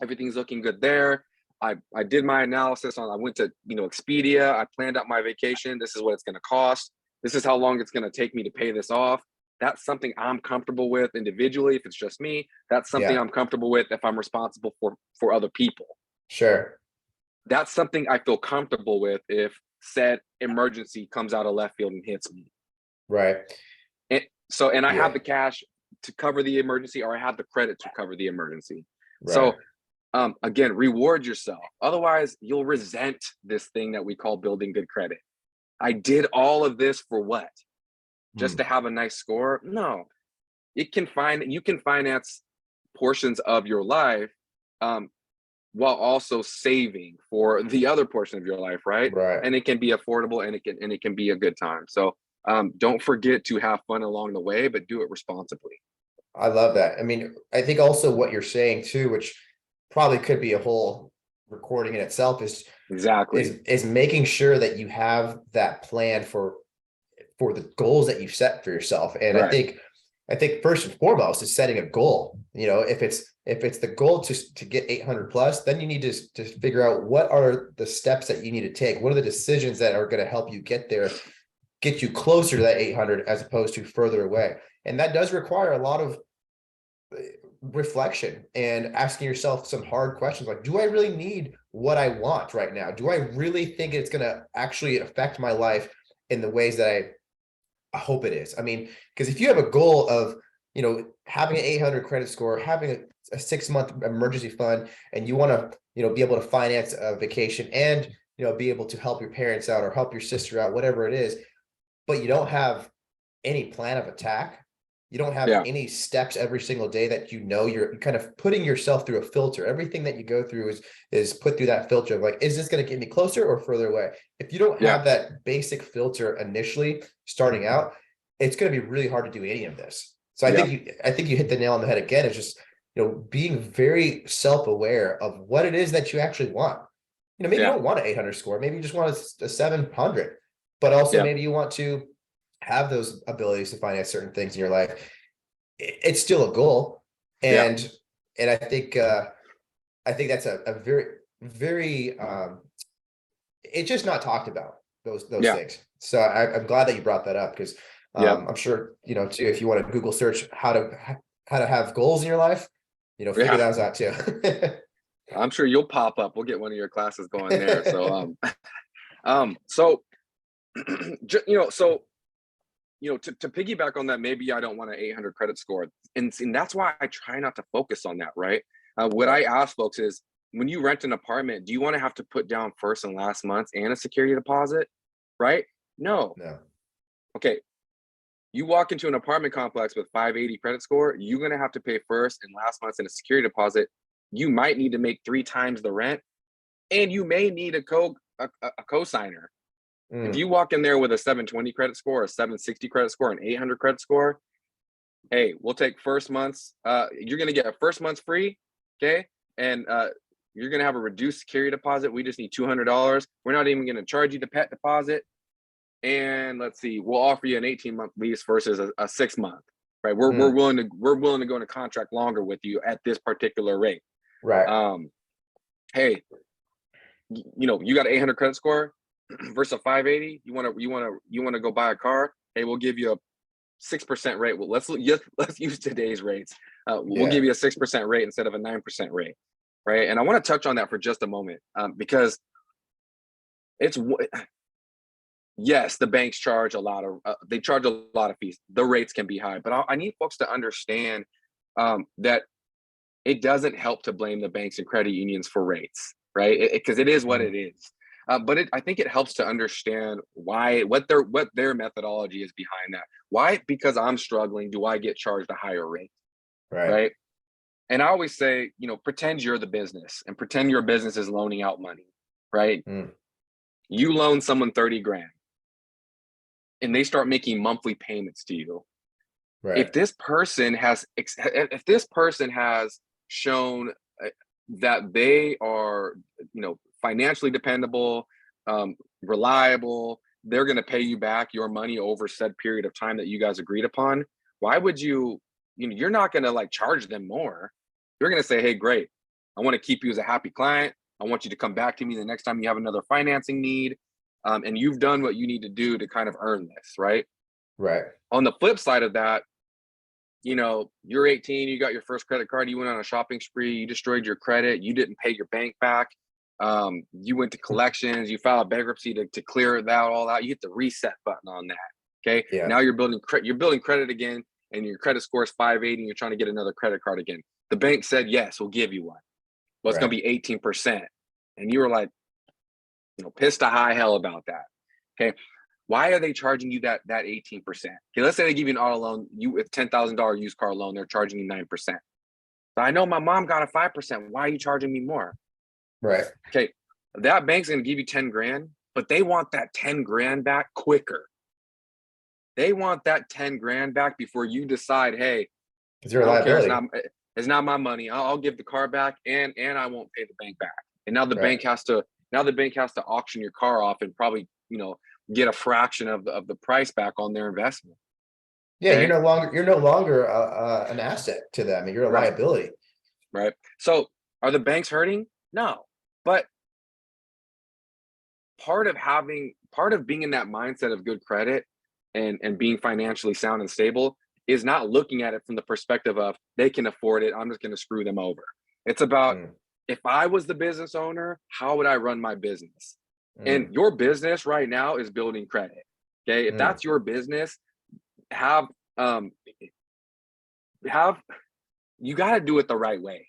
[SPEAKER 1] Everything's looking good there. I did my analysis on. I went to Expedia. I planned out my vacation. This is what it's going to cost. This is how long it's going to take me to pay this off. That's something I'm comfortable with individually. If it's just me, that's something
[SPEAKER 2] Yeah.
[SPEAKER 1] I'm comfortable with. If I'm responsible for other people,
[SPEAKER 2] Sure.
[SPEAKER 1] that's something I feel comfortable with. If said emergency comes out of left field and hits me,
[SPEAKER 2] Right.
[SPEAKER 1] and I have
[SPEAKER 2] Yeah.
[SPEAKER 1] the cash to cover the emergency, or I have the credit to cover the emergency.
[SPEAKER 2] Right.
[SPEAKER 1] So again, reward yourself. Otherwise, you'll resent this thing that we call building good credit. I did all of this for what? Just to
[SPEAKER 2] Mm.
[SPEAKER 1] have a nice score? No. You can finance portions of your life while also saving for the other portion of your life, right?
[SPEAKER 2] Right.
[SPEAKER 1] And it can be affordable, and it can be a good time. So don't forget to have fun along the way, but do it responsibly.
[SPEAKER 2] I love that. I mean, I think also what you're saying too, which probably could be a whole recording in itself, is
[SPEAKER 1] Exactly.
[SPEAKER 2] making sure that you have that plan for the goals that you set for yourself. And
[SPEAKER 1] Right.
[SPEAKER 2] I think first and foremost is setting a goal. If it's the goal to get 800 plus, then you need to figure out what are the steps that you need to take. What are the decisions that are going to help you get there, get you closer to that 800 as opposed to further away. And that does require a lot of reflection and asking yourself some hard questions like, do I really need what I want right now? Do I really think it's going to actually affect my life in the ways that I hope it is? I mean, because if you have a goal of, having an 800 credit score, having a 6-month emergency fund, and you want to, be able to finance a vacation and, be able to help your parents out or help your sister out, whatever it is, but you don't have any plan of attack, you don't have
[SPEAKER 1] Yeah.
[SPEAKER 2] any steps every single day that you're kind of putting yourself through a filter. Everything that you go through is put through that filter of like, is this going to get me closer or further away? If you don't
[SPEAKER 1] Yeah.
[SPEAKER 2] have that basic filter initially starting out, it's going to be really hard to do any of this. So I think you hit the nail on the head again. It's just, being very self-aware of what it is that you actually want. Maybe you don't want an 800 score, maybe you just want a 700, but also maybe you want to have those abilities to finance certain things in your life. It's still a goal. And I think that's a very, very it's just not talked about, those things. So I'm glad that you brought that up, because I'm sure, too, if you want to Google search how to have goals in your life, figure those out too.
[SPEAKER 1] I'm sure you'll pop up. We'll get one of your classes going there. So so to piggyback on that, maybe I don't want an 800 credit score, and that's why I try not to focus on that, right? What I ask folks is, when you rent an apartment, do you want to have to put down first and last months and a security deposit, right? No. Okay. You walk into an apartment complex with 580 credit score, you're going to have to pay first and last months and a security deposit. You might need to make 3 times the rent, and you may need a co-signer. If you walk in there with a 720 credit score, a 760 credit score, an 800 credit score, hey, we'll take first month's. You're going to get a first month's free, okay? And you're going to have a reduced security deposit. We just need $200. We're not even going to charge you the pet deposit. And let's see, we'll offer you an 18-month lease versus a 6-month, right? We're willing to go into contract longer with you at this particular rate.
[SPEAKER 2] Right.
[SPEAKER 1] Hey, you got an 800 credit score versus a 580. You want to go buy a car? Hey, we'll give you a 6% rate. Well, let's use today's rates. We'll give you a 6% rate instead of a 9% rate, right? And I want to touch on that for just a moment, because yes, the banks charge a lot of fees. The rates can be high, but I need folks to understand that it doesn't help to blame the banks and credit unions for rates, right? Because it is what it is. But I think it helps to understand what their methodology is behind that. Why? Because I'm struggling, do I get charged a higher rate, right? And I always say, pretend you're the business and pretend your business is loaning out money, right? You loan someone 30 grand and they start making monthly payments to you.
[SPEAKER 2] Right.
[SPEAKER 1] If this person has shown that they are, financially dependable, reliable, they're going to pay you back your money over said period of time that you guys agreed upon, why would you're not going to like charge them more. You're going to say, hey, great, I want to keep you as a happy client. I want you to come back to me the next time you have another financing need. And you've done what you need to do to kind of earn this, right?
[SPEAKER 2] Right.
[SPEAKER 1] On the flip side of that, you're 18, you got your first credit card, you went on a shopping spree, you destroyed your credit, you didn't pay your bank back, you went to collections, you filed bankruptcy to clear it out, all that. You hit the reset button on that. Okay.
[SPEAKER 2] Yeah.
[SPEAKER 1] Now you're building credit again, and your credit score is 580, and you're trying to get another credit card again. The bank said, yes, we'll give you one. Well, it's going to be 18%. And you were like, pissed to high hell about that. Okay. Why are they charging you that 18%? Okay, let's say they give you an auto loan, with $10,000 used car loan, they're charging you 9%. So I know my mom got a 5%. Why are you charging me more?
[SPEAKER 2] Right.
[SPEAKER 1] Okay, that bank's gonna give you 10 grand, but they want that 10 grand back quicker. They want that 10 grand back before you decide, hey,
[SPEAKER 2] Because you're a liability.
[SPEAKER 1] It's not my money. I'll give the car back, and I won't pay the bank back. And now the
[SPEAKER 2] Right.
[SPEAKER 1] bank has to auction your car off and probably get a fraction of the price back on their investment.
[SPEAKER 2] Yeah,
[SPEAKER 1] Okay?
[SPEAKER 2] you're no longer an asset to them. You're a
[SPEAKER 1] Right.
[SPEAKER 2] liability.
[SPEAKER 1] Right. So are the banks hurting? No. But part of being in that mindset of good credit and being financially sound and stable is not looking at it from the perspective of they can afford it, I'm just going to screw them over. It's about, if I was the business owner, how would I run my business? And your business right now is building credit. Okay. If that's your business, you got to do it the right way.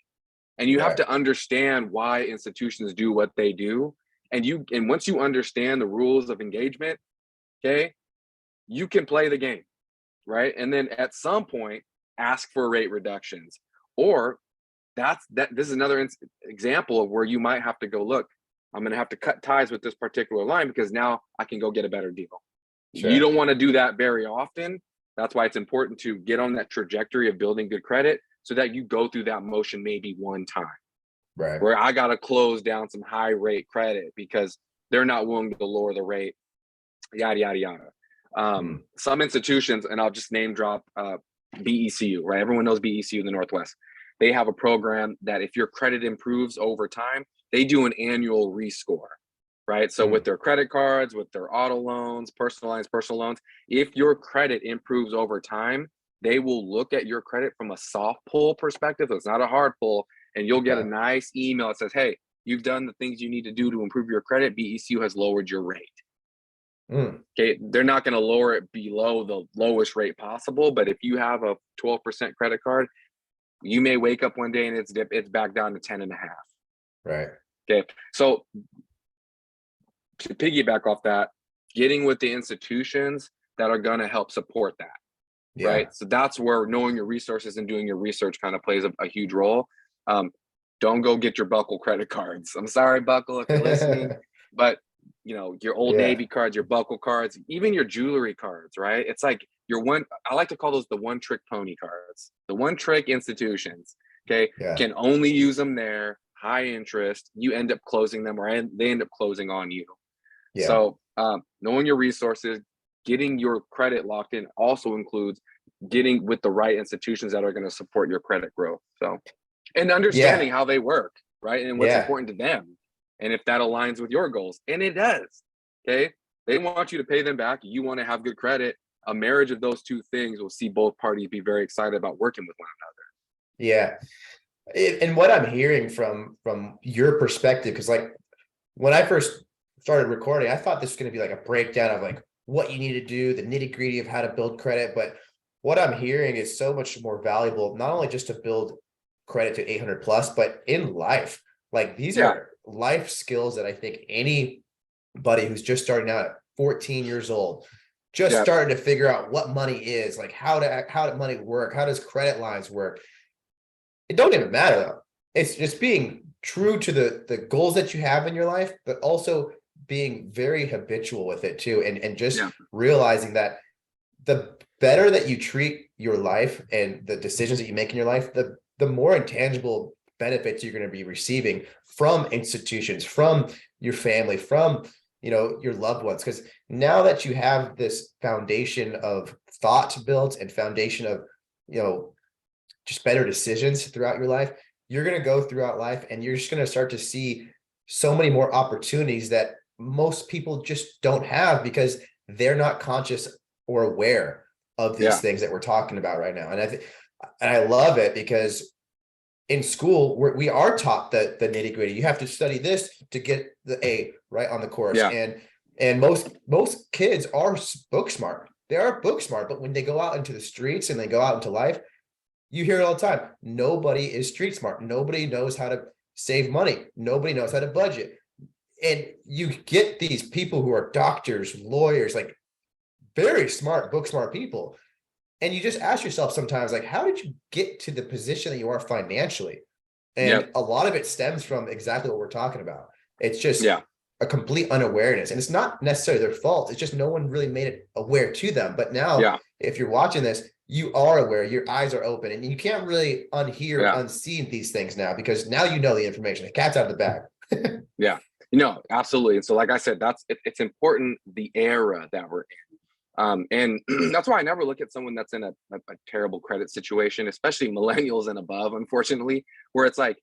[SPEAKER 1] And you have to understand why institutions do what they do. And once you understand the rules of engagement, okay, you can play the game, right? And then at some point, ask for rate reductions. Or this is another example of where you might have to go, look, I'm going to have to cut ties with this particular line because now I can go get a better deal.
[SPEAKER 2] Sure.
[SPEAKER 1] You don't want to do that very often. That's why it's important to get on that trajectory of building good credit so that you go through that motion maybe one time.
[SPEAKER 2] Right.
[SPEAKER 1] Where I got to close down some high rate credit because they're not willing to lower the rate, yada, yada, yada. Some institutions, and I'll just name drop BECU, right? Everyone knows BECU in the Northwest. They have a program that if your credit improves over time, they do an annual rescore, right? So with their credit cards, with their auto loans, personal loans, if your credit improves over time, they will look at your credit from a soft pull perspective. So it's not a hard pull. And you'll get a nice email that says, hey, you've done the things you need to do to improve your credit. BECU has lowered your rate. Okay, they're not going to lower it below the lowest rate possible. But if you have a 12% credit card, you may wake up one day and it's back down to 10.5.
[SPEAKER 2] Right.
[SPEAKER 1] Okay. So to piggyback off that, getting with the institutions that are going to help support that.
[SPEAKER 2] Yeah.
[SPEAKER 1] Right. So that's where knowing your resources and doing your research kind of plays a huge role. Don't go get your Buckle credit cards. I'm sorry, Buckle, if you're listening, but your Old Navy cards, your Buckle cards, even your jewelry cards, right? It's like I like to call those the one trick pony cards, the one trick institutions. Okay. Can only use them there, high interest. You end up closing them, or they end up closing on you. Yeah. So knowing your resources, getting your credit locked in also includes getting with the right institutions that are going to support your credit growth. So, and understanding how they work, right? And what's important to them. And if that aligns with your goals, and it does, okay? They want you to pay them back. You want to have good credit. A marriage of those two things will see both parties be very excited about working with one another.
[SPEAKER 2] Yeah. And what I'm hearing from your perspective, because like when I first started recording, I thought this was going to be like a breakdown of like what you need to do, the nitty gritty of how to build credit. But what I'm hearing is so much more valuable, not only just to build credit to 800 plus, but in life. Like these are life skills that I think anybody who's just starting out at 14 years old, just starting to figure out what money is, like how does money work? How does credit lines work? It don't even matter though. It's just being true to the goals that you have in your life, but also being very habitual with it too. And just realizing that the better that you treat your life and the decisions that you make in your life, the more intangible benefits you're going to be receiving from institutions, from your family, from your loved ones. Because now that you have this foundation of thought built and foundation of, just better decisions throughout your life, you're going to go throughout life and you're just going to start to see so many more opportunities that most people just don't have because they're not conscious or aware of these things that we're talking about right now. And I love it because in school we are taught the nitty gritty. You have to study this to get the A right on the course. And most kids are book smart. They are book smart, but when they go out into the streets and they go out into life, you hear it all the time. Nobody is street smart. Nobody knows how to save money. Nobody knows how to budget. And you get these people who are doctors, lawyers, like very smart, book smart people. And you just ask yourself sometimes, like, how did you get to the position that you are financially? And a lot of it stems from exactly what we're talking about. It's just a complete unawareness. And it's not necessarily their fault. It's just no one really made it aware to them. But now, if you're watching this, you are aware, your eyes are open, and you can't really unhear, unsee these things now, because now you know the information. The cat's out of the bag.
[SPEAKER 1] Absolutely. And so, like I said, it's important, the era that we're in. And that's why I never look at someone that's in a terrible credit situation, especially millennials and above, unfortunately, where it's like,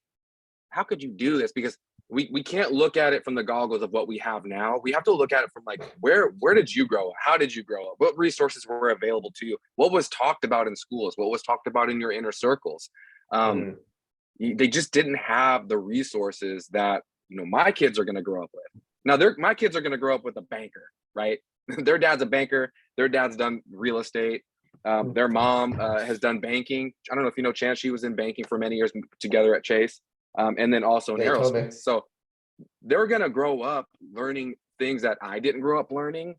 [SPEAKER 1] how could you do this? Because we can't look at it from the goggles of what we have now. We have to look at it from like, where did you grow up? How did you grow up? What resources were available to you? What was talked about in schools? What was talked about in your inner circles? They just didn't have the resources that, my kids are going to grow up with. Now, my kids are going to grow up with a banker, right? Their dad's a banker. Their dad's done real estate. Their mom has done banking. I don't know if you know Chance. She was in banking for many years together at Chase. And then also in aerospace. So they're going to grow up learning things that I didn't grow up learning.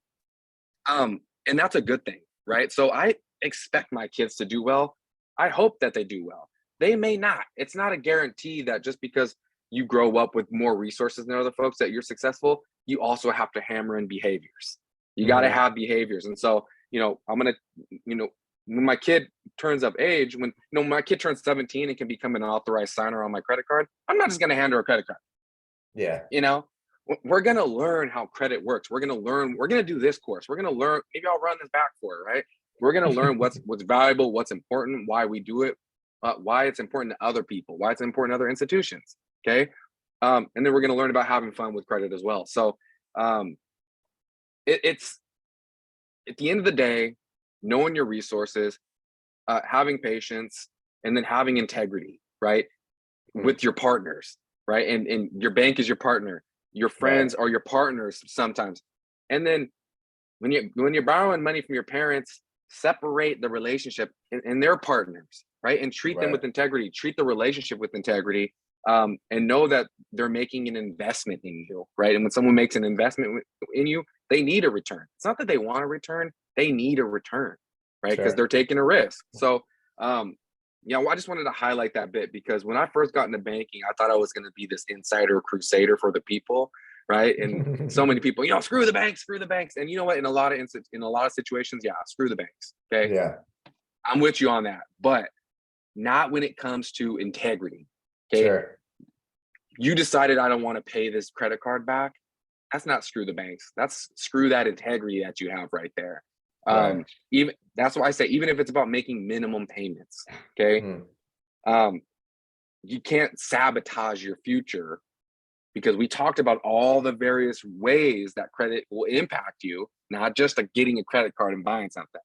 [SPEAKER 1] And that's a good thing, right? So I expect my kids to do well. I hope that they do well. They may not. It's not a guarantee that just because you grow up with more resources than other folks that you're successful. You also have to hammer in behaviors. You got to have behaviors. And so, I'm going to, when my kid turns up age, when my kid turns 17 and can become an authorized signer on my credit card, I'm not just going to hand her a credit card. We're going to learn how credit works. We're going to do this course. We're going to learn, maybe I'll run this back for her, right? We're going to learn what's valuable, what's important, why we do it, why it's important to other people, why it's important to other institutions. Okay. And then we're going to learn about having fun with credit as well. So it's at the end of the day, knowing your resources, having patience, and then having integrity, right? With your partners, right? And your bank is your partner. Your friends are your partners sometimes. And then when you're borrowing money from your parents, separate the relationship and their partners, right? And treat them with integrity, treat the relationship with integrity, and know that they're making an investment in you, right? And when someone makes an investment in you, they need a return. It's not that they want a return, they need a return, right? Because they're taking a risk. So, I just wanted to highlight that bit, because when I first got into banking, I thought I was going to be this insider crusader for the people, right? And so many people, screw the banks. And you know what? In a lot of situations, screw the banks. Okay.
[SPEAKER 2] Yeah.
[SPEAKER 1] I'm with you on that, but not when it comes to integrity. Okay. You decided I don't want to pay this credit card back. That's not screw the banks. That's screw that integrity that you have right there. Even that's why I say, even if it's about making minimum payments, okay, you can't sabotage your future, because we talked about all the various ways that credit will impact you, not just like getting a credit card and buying something.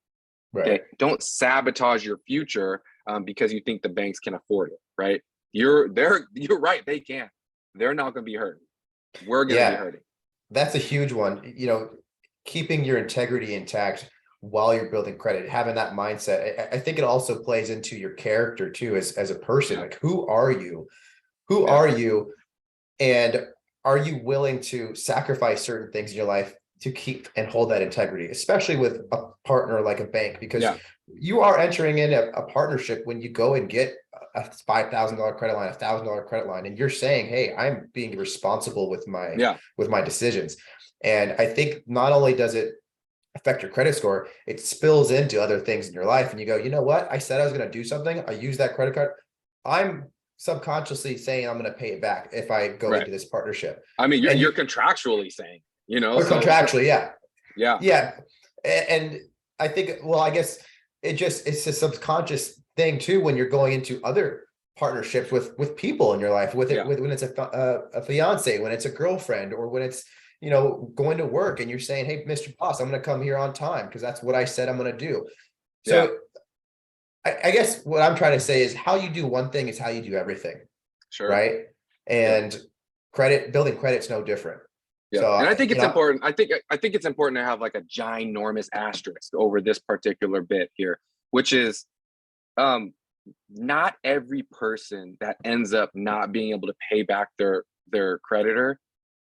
[SPEAKER 1] Okay, don't sabotage your future because you think the banks can afford it, right? You're right, they can. They're not going to be hurting. We're going to be hurting.
[SPEAKER 2] That's a huge one. Keeping your integrity intact while you're building credit, having that mindset. I think it also plays into your character too, as a person. Like, who are you? Who are you? And are you willing to sacrifice certain things in your life to keep and hold that integrity, especially with a partner like a bank? Because you are entering in a partnership when you go and get a $5,000 credit line, $1,000 credit line, and you're saying, hey, I'm being responsible with my decisions. And I think not only does it affect your credit score, it spills into other things in your life. And you go, you know what? I said I was going to do something. I use that credit card. I'm subconsciously saying I'm going to pay it back if I go into this partnership.
[SPEAKER 1] I mean, you're contractually saying. you know,
[SPEAKER 2] Or
[SPEAKER 1] so
[SPEAKER 2] contractually, yeah.
[SPEAKER 1] yeah,
[SPEAKER 2] Yeah. And I think, well, I guess it's a subconscious thing too when you're going into other partnerships with people in your life,
[SPEAKER 1] yeah,
[SPEAKER 2] when it's a fiance, when it's a girlfriend, or when it's, going to work and you're saying, hey, Mr. Boss, I'm going to come here on time because that's what I said I'm going to do.
[SPEAKER 1] yeah,
[SPEAKER 2] So I guess what I'm trying to say is how you do one thing is how you do everything,
[SPEAKER 1] sure.
[SPEAKER 2] right?
[SPEAKER 1] Yeah.
[SPEAKER 2] And building credit's no different.
[SPEAKER 1] Yeah,
[SPEAKER 2] So,
[SPEAKER 1] and I think it's important. I think it's important to have like a ginormous asterisk over this particular bit here, which is um not every person that ends up not being able to pay back their creditor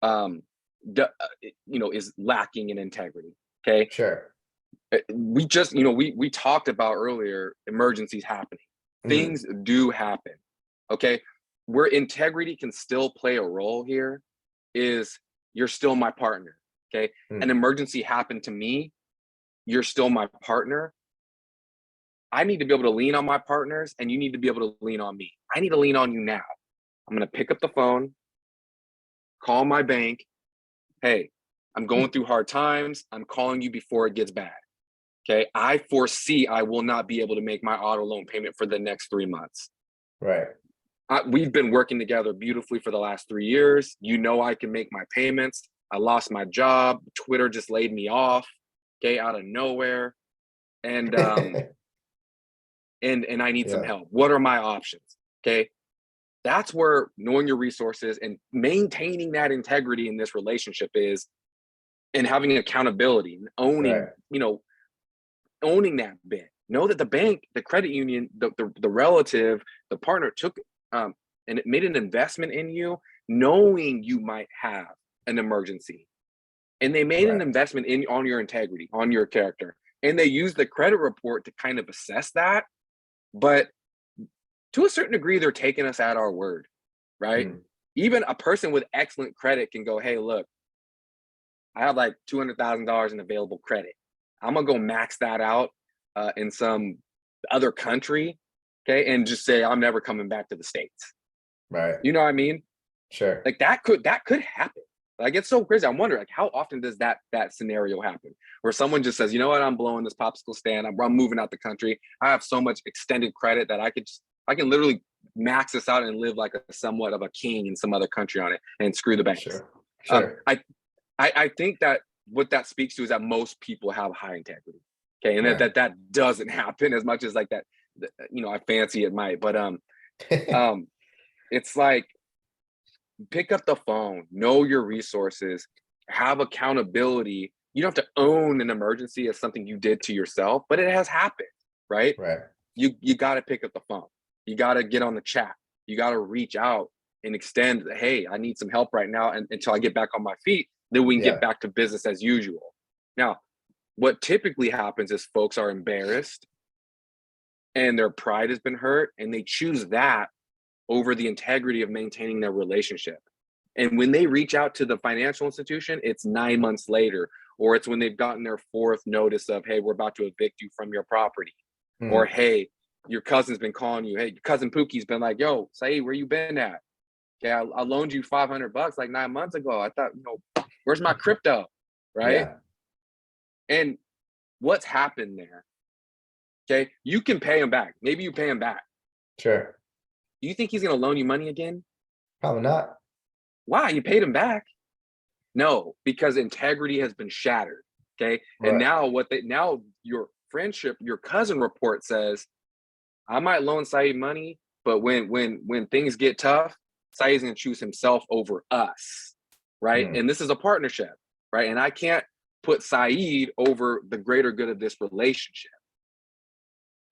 [SPEAKER 1] um is lacking in integrity. Okay.
[SPEAKER 2] sure.
[SPEAKER 1] We just, we talked about earlier emergencies happening.
[SPEAKER 2] Mhm.
[SPEAKER 1] Things do happen. Okay. Where integrity can still play a role here is you're still my partner. Okay. An
[SPEAKER 2] Mhm.
[SPEAKER 1] emergency happened to me. You're still my partner. I need to be able to lean on my partners and you need to be able to lean on me. I need to lean on you now. I'm going to pick up the phone, call my bank. Hey, I'm going through hard times. I'm calling you before it gets bad. Okay. I foresee I will not be able to make my auto loan payment for the next 3 months.
[SPEAKER 2] Right.
[SPEAKER 1] We've been working together beautifully for the last 3 years. I can make my payments. I lost my job. Twitter just laid me off, okay, out of nowhere. And and I need some
[SPEAKER 2] Yeah.
[SPEAKER 1] help. What are my options? Okay. That's where knowing your resources and maintaining that integrity in this relationship is, and having accountability and owning,
[SPEAKER 2] Right.
[SPEAKER 1] owning that bit. Know that the bank, the credit union, the relative, the partner took and it made an investment in you, knowing you might have an emergency, and they made an
[SPEAKER 2] Right.
[SPEAKER 1] investment in on your integrity, on your character, and they used the credit report to kind of assess that. But to a certain degree, they're taking us at our word, right?
[SPEAKER 2] Mm.
[SPEAKER 1] Even a person with excellent credit can go, "Hey, look, I have like $200,000 in available credit. I'm gonna go max that out in some other country, okay, and just say I'm never coming back to the states."
[SPEAKER 2] Right.
[SPEAKER 1] You know what I mean?
[SPEAKER 2] Sure.
[SPEAKER 1] Like that could happen. Like it's so crazy. I'm wondering, like, how often does that scenario happen, where someone just says, "You know what? I'm blowing this popsicle stand. I'm moving out the country. I have so much extended credit that I can literally max this out and live like a somewhat of a king in some other country on it, and screw the banks."
[SPEAKER 2] Sure.
[SPEAKER 1] Um,
[SPEAKER 2] Sure.
[SPEAKER 1] I I think that what that speaks to is that most people have high integrity. Okay, and that
[SPEAKER 2] Right.
[SPEAKER 1] that, that doesn't happen as much as like that. I fancy it might, but um, it's like, pick up the phone, know your resources, have accountability. You don't have to own an emergency as something you did to yourself, but it has happened, right?
[SPEAKER 2] Right.
[SPEAKER 1] You got to pick up the phone. You got to get on the chat. You got to reach out and extend, hey, I need some help right now, and until I get back on my feet, then we can get
[SPEAKER 2] Yeah.
[SPEAKER 1] back to business as usual. Now, what typically happens is folks are embarrassed and their pride has been hurt, and they choose that over the integrity of maintaining their relationship. And when they reach out to the financial institution, it's 9 months later, or it's when they've gotten their fourth notice of, hey, we're about to evict you from your property. Or,
[SPEAKER 2] Mm.
[SPEAKER 1] hey, your cousin's been calling you. Hey, your cousin Pookie's been like, yo, Saeed, where you been at? Okay, I loaned you $500 like 9 months ago. I thought, where's my crypto? Right.
[SPEAKER 2] Yeah.
[SPEAKER 1] And what's happened there? Okay, you can pay him back. Maybe you pay him back.
[SPEAKER 2] Sure.
[SPEAKER 1] Do you think he's going to loan you money again?
[SPEAKER 2] Probably not.
[SPEAKER 1] Why? You paid him back. No, because integrity has been shattered. Okay. And
[SPEAKER 2] Right.
[SPEAKER 1] now your friendship, your cousin report says, I might loan Saeed money, but when things get tough, Saeed's gonna choose himself over us. Right.
[SPEAKER 2] Mm.
[SPEAKER 1] And this is a partnership, right? And I can't put Saeed over the greater good of this relationship.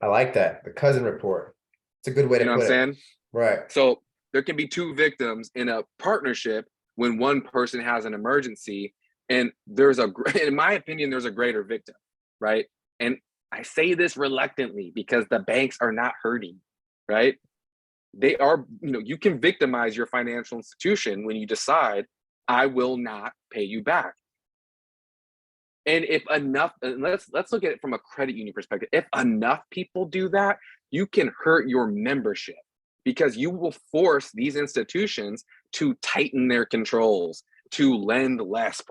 [SPEAKER 2] I like that. The cousin report. It's a good way
[SPEAKER 1] You
[SPEAKER 2] to
[SPEAKER 1] know what I'm
[SPEAKER 2] put it.
[SPEAKER 1] saying?
[SPEAKER 2] Right.
[SPEAKER 1] So there can be two victims in a partnership when one person has an emergency, and in my opinion, there's a greater victim, right? And I say this reluctantly because the banks are not hurting, right? They are, you can victimize your financial institution when you decide, I will not pay you back. And if enough, and let's look at it from a credit union perspective. If enough people do that, you can hurt your membership, because you will force these institutions to tighten their controls, to lend less,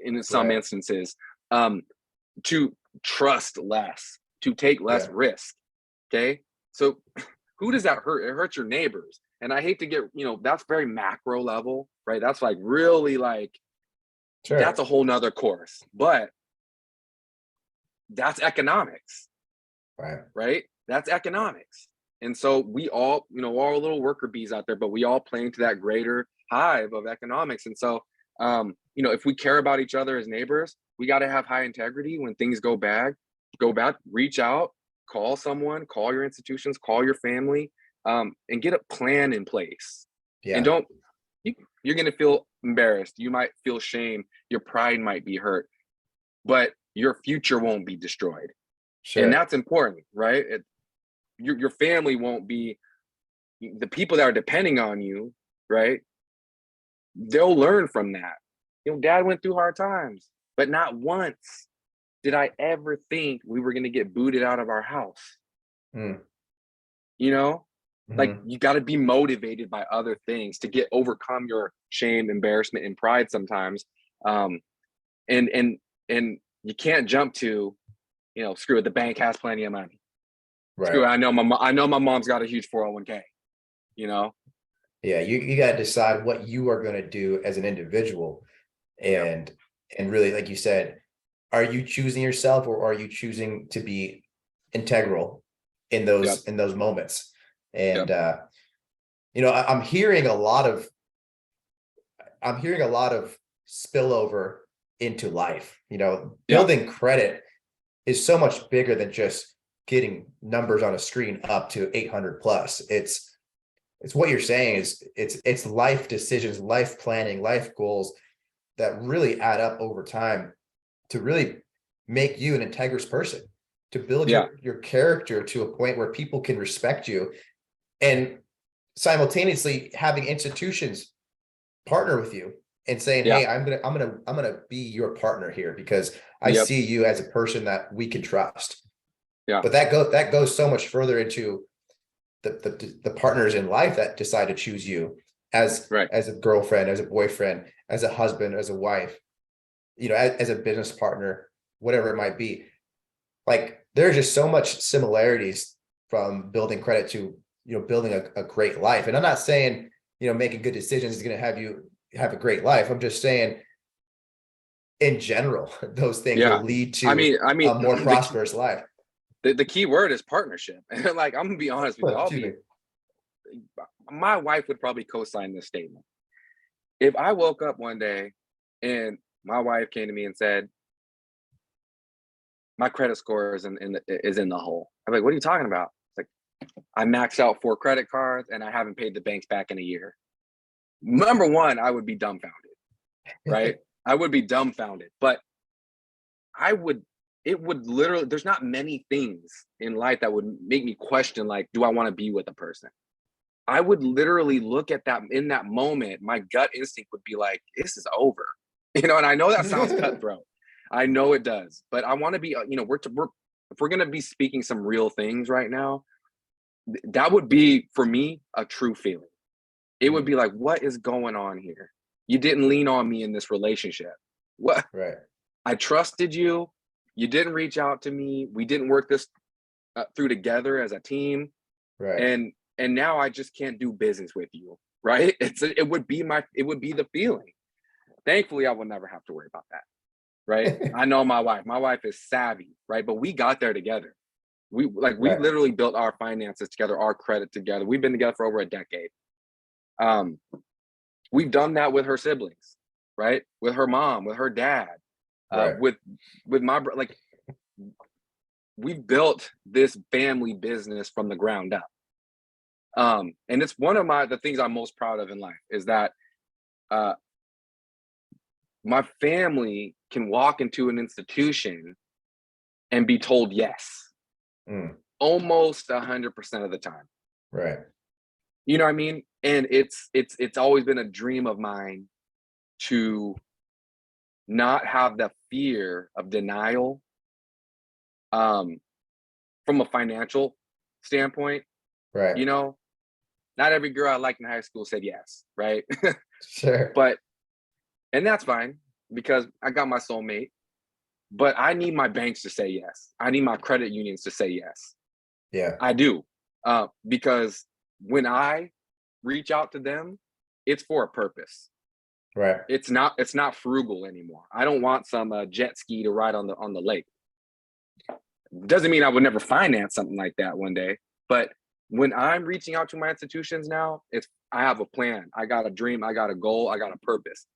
[SPEAKER 1] in some
[SPEAKER 2] Right.
[SPEAKER 1] instances, to trust less, to take less
[SPEAKER 2] Yeah.
[SPEAKER 1] risk. Okay. So who does that hurt? It hurts your neighbors. And I hate to get, that's very macro level, right? That's like really like, that's a
[SPEAKER 2] Sure.
[SPEAKER 1] whole nother course, but that's economics,
[SPEAKER 2] Right.
[SPEAKER 1] right? That's economics. And so we all, all little worker bees out there, but we all play into that greater hive of economics. And so, if we care about each other as neighbors, we got to have high integrity. When things go bad, reach out, call someone, call your institutions, call your family, and get a plan in place. And
[SPEAKER 2] Yeah.
[SPEAKER 1] you're going to feel embarrassed. You might feel shame. Your pride might be hurt, but your future won't be destroyed. And
[SPEAKER 2] Sure.
[SPEAKER 1] that's important, right? Your family won't be, the people that are depending on you, right? They'll learn from that. Dad went through hard times, but not once did I ever think we were going to get booted out of our house.
[SPEAKER 2] Mm.
[SPEAKER 1] Like,
[SPEAKER 2] Hmm.
[SPEAKER 1] you got to be motivated by other things to overcome your shame, embarrassment, and pride sometimes. And you can't jump to, screw it, the bank has plenty of money. Screw
[SPEAKER 2] Right.
[SPEAKER 1] it, I know my mom's got a huge 401k.
[SPEAKER 2] Yeah. You got to decide what you are going to do as an individual.
[SPEAKER 1] Yep.
[SPEAKER 2] And really, like you said, are you choosing yourself, or are you choosing to be integral in
[SPEAKER 1] Yep.
[SPEAKER 2] those moments? And
[SPEAKER 1] Yep.
[SPEAKER 2] I'm hearing a lot of spillover into life.
[SPEAKER 1] Yep.
[SPEAKER 2] Building credit is so much bigger than just getting numbers on a screen up to 800 plus. It's what you're saying is it's life decisions, life planning, life goals that really add up over time to really make you an integrous person, to build
[SPEAKER 1] Yeah.
[SPEAKER 2] your character to a point where people can respect you, and simultaneously having institutions partner with you and saying,
[SPEAKER 1] Yeah.
[SPEAKER 2] hey, I'm gonna be your partner here because I
[SPEAKER 1] Yep.
[SPEAKER 2] see you as a person that we can trust.
[SPEAKER 1] Yeah.
[SPEAKER 2] But that goes so much further into the partners in life that decide to choose you as
[SPEAKER 1] Right.
[SPEAKER 2] a girlfriend, as a boyfriend, as a husband, as a wife, as a business partner, whatever it might be. Like, there's just so much similarities from building credit to building a great life. And I'm not saying making good decisions is going to have you have a great life. I'm just saying, in general, those things will
[SPEAKER 1] Yeah.
[SPEAKER 2] lead
[SPEAKER 1] I
[SPEAKER 2] to
[SPEAKER 1] mean, I
[SPEAKER 2] a
[SPEAKER 1] mean,
[SPEAKER 2] more prosperous life.
[SPEAKER 1] the key word is partnership. Like, I'm gonna be honest with you.
[SPEAKER 2] Excuse me.
[SPEAKER 1] My wife would probably co-sign this statement. If I woke up one day and my wife came to me and said, my credit score is in the hole. I'm like, what are you talking about? It's like, I maxed out 4 credit cards and I haven't paid the banks back in a year. Number one, I would be dumbfounded, right? I would be dumbfounded, but it would literally, there's not many things in life that would make me question, like, do I want to be with a person? I would literally look at that in that moment. My gut instinct would be like, this is over, and I know that sounds cutthroat. I know it does, but I want to be, if we're going to be speaking some real things right now, that would be for me a true feeling. It would be like, what is going on here? You didn't lean on me in this relationship. What?
[SPEAKER 2] Right.
[SPEAKER 1] I trusted you. You didn't reach out to me. We didn't work this through together as a team.
[SPEAKER 2] Right.
[SPEAKER 1] And now I just can't do business with you. Right. It would be the feeling. Thankfully, I will never have to worry about that. Right. I know my wife is savvy. Right. But we got there together. We
[SPEAKER 2] Right.
[SPEAKER 1] literally built our finances together, our credit together. We've been together for over a decade. We've done that with her siblings, right? With her mom, with her dad,
[SPEAKER 2] Right.
[SPEAKER 1] with my like, we've built this family business from the ground up. And it's one of the things I'm most proud of in life is that my family can walk into an institution and be told yes, almost 100% of the time.
[SPEAKER 2] Right.
[SPEAKER 1] You know what I mean? And it's always been a dream of mine to not have the fear of denial from a financial standpoint.
[SPEAKER 2] Right.
[SPEAKER 1] Not every girl I liked in high school said yes, right?
[SPEAKER 2] Sure.
[SPEAKER 1] But And that's fine because I got my soulmate, but I need my banks to say yes. I need my credit unions to say yes.
[SPEAKER 2] Yeah.
[SPEAKER 1] I do. Because when I reach out to them, it's for a purpose.
[SPEAKER 2] Right.
[SPEAKER 1] It's not frugal anymore. I don't want some jet ski to ride on the lake. Doesn't mean I would never finance something like that one day, but when I'm reaching out to my institutions now, I have a plan. I got a dream, I got a goal, I got a purpose.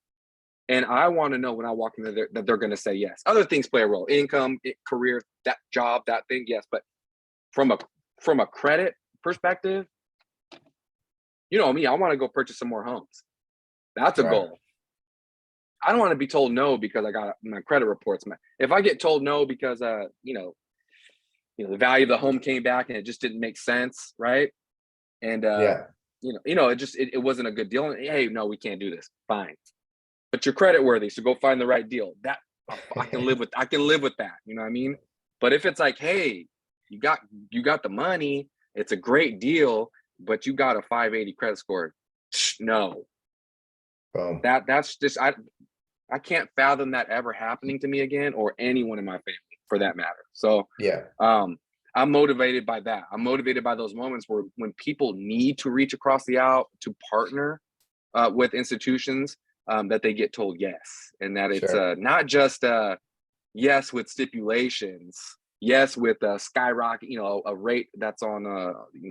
[SPEAKER 1] And I want to know when I walk in there that they're going to say yes. Other things play a role: income, career, that job, that thing, yes. But from a credit perspective, you know me, I want to go purchase some more homes. That's a
[SPEAKER 2] Right.
[SPEAKER 1] goal. I don't want to be told no because I got my credit reports. If I get told no because the value of the home came back and it just didn't make sense, right? And
[SPEAKER 2] Yeah.
[SPEAKER 1] it wasn't a good deal. And, hey, no, we can't do this. Fine, but you're credit worthy, so go find the right deal. That I can live with. I can live with that. You know what I mean? But if it's like, hey, you got the money, it's a great deal, but you got a 580 credit score. No,
[SPEAKER 2] Boom.
[SPEAKER 1] that's just I can't fathom that ever happening to me again or anyone in my family for that matter. So
[SPEAKER 2] Yeah.
[SPEAKER 1] I'm motivated by that. I'm motivated by those moments where when people need to reach across the aisle to partner with institutions, that they get told yes, and that it's
[SPEAKER 2] Sure.
[SPEAKER 1] not just yes with stipulations, yes with a skyrocket, a rate that's on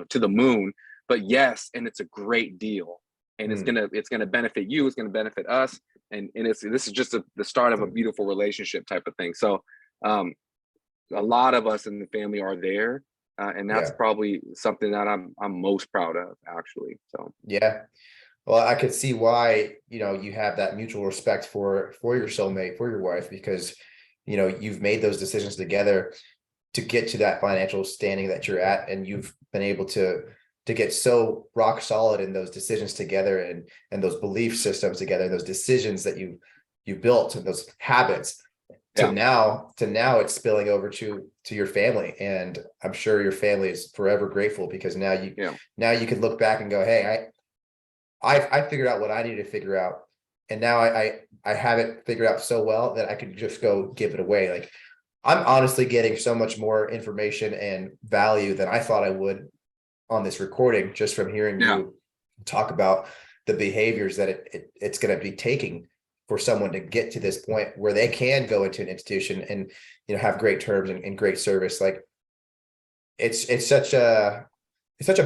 [SPEAKER 1] to the moon, but yes, and it's a great deal, and
[SPEAKER 2] Mm.
[SPEAKER 1] it's gonna benefit you, it's gonna benefit us, and this is just the start of a beautiful relationship type of thing. So a lot of us in the family are there, and that's
[SPEAKER 2] Yeah.
[SPEAKER 1] probably something that I'm most proud of, actually. So
[SPEAKER 2] Yeah. Well, I could see why, you have that mutual respect for your soulmate, for your wife, because, you've made those decisions together to get to that financial standing that you're at, and you've been able to get so rock solid in those decisions together, and those belief systems together, those decisions that you built, and those habits
[SPEAKER 1] yeah,
[SPEAKER 2] to now it's spilling over to your family. And I'm sure your family is forever grateful, because
[SPEAKER 1] yeah,
[SPEAKER 2] now you can look back and go, hey, I figured out what I need to figure out, and now I have it figured out so well that I could just go give it away. Like, I'm honestly getting so much more information and value than I thought I would on this recording, just from hearing
[SPEAKER 1] yeah,
[SPEAKER 2] you talk about the behaviors that it's going to be taking for someone to get to this point where they can go into an institution and have great terms and great service. Like, it's such a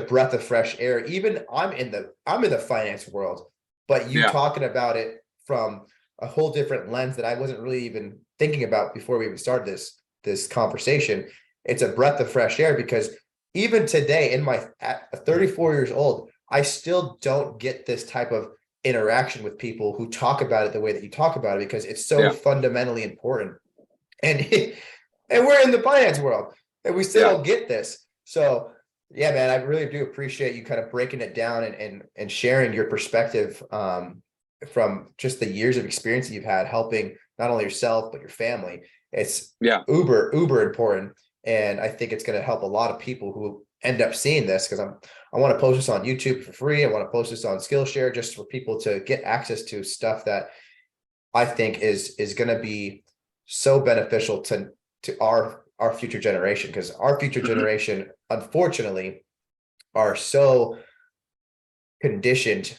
[SPEAKER 2] breath of fresh air. Even I'm in the finance world, but you
[SPEAKER 1] yeah,
[SPEAKER 2] talking about it from a whole different lens that I wasn't really even thinking about before we even started this conversation. It's a breath of fresh air, because even today, at 34 years old, I still don't get this type of interaction with people who talk about it the way that you talk about it, because it's so
[SPEAKER 1] yeah,
[SPEAKER 2] fundamentally important. And and we're in the finance world, and we still
[SPEAKER 1] yeah,
[SPEAKER 2] don't get this. So yeah, man, I really do appreciate you kind of breaking it down and sharing your perspective, from just the years of experience that you've had helping not only yourself but your family. It's
[SPEAKER 1] yeah,
[SPEAKER 2] uber important, and I think it's going to help a lot of people who end up seeing this, because I want to post this on YouTube for free. I want to post this on Skillshare, just for people to get access to stuff that I think is going to be so beneficial to our future generation, because our future generation, unfortunately, are so conditioned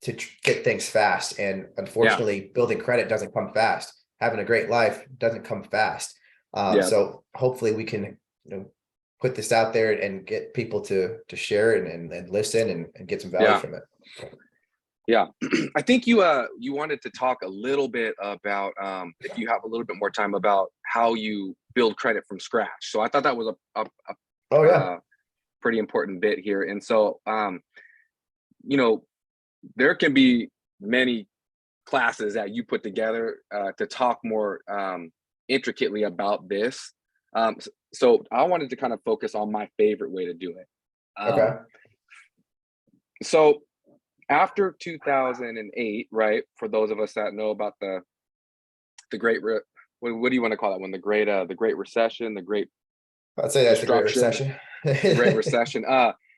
[SPEAKER 2] to get things fast, and
[SPEAKER 1] yeah,
[SPEAKER 2] unfortunately, building credit doesn't come fast. Having a great life doesn't come fast.
[SPEAKER 1] yeah,
[SPEAKER 2] So hopefully we can, put this out there and get people to share and listen and get some value
[SPEAKER 1] yeah.
[SPEAKER 2] from it.
[SPEAKER 1] Yeah, I think you wanted to talk a little bit about, if you have a little bit more time, about how you build credit from scratch. So I thought that was
[SPEAKER 2] Oh yeah.
[SPEAKER 1] a pretty important bit here. And so you know, there can be many classes that you put together to talk more intricately about this. So I wanted to kind of focus on my favorite way to do it.
[SPEAKER 2] Okay.
[SPEAKER 1] So after 2008, right? For those of us that know about the what do you want to call that one? The Great Recession, the Great
[SPEAKER 2] I'd say that's the Great
[SPEAKER 1] Destruction,
[SPEAKER 2] Recession.
[SPEAKER 1] the Great Recession.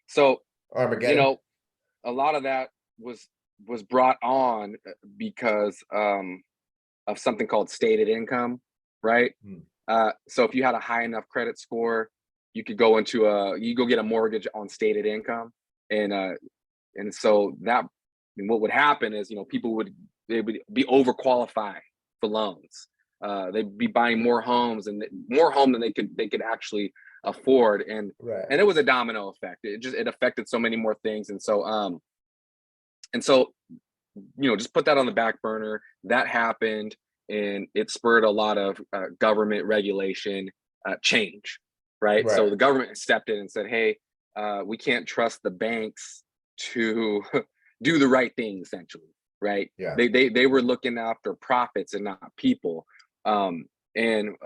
[SPEAKER 1] So you
[SPEAKER 2] Armageddon.
[SPEAKER 1] know, a lot of that was was brought on because of something called stated income, right?
[SPEAKER 2] Mm.
[SPEAKER 1] So if you had a high enough credit score, you could go into you go get a mortgage on stated income, and so that, and what would happen is, they would be overqualified for loans. They'd be buying more homes and more home than they could actually afford,
[SPEAKER 2] Right.
[SPEAKER 1] and it was a domino effect. It affected so many more things, and so just put that on the back burner. That happened, and it spurred a lot of government regulation change, right? So
[SPEAKER 2] Right.
[SPEAKER 1] the government stepped in and said, "Hey, we can't trust the banks to do the right thing, essentially, right?
[SPEAKER 2] Yeah.
[SPEAKER 1] They were looking after profits and not people." Um, and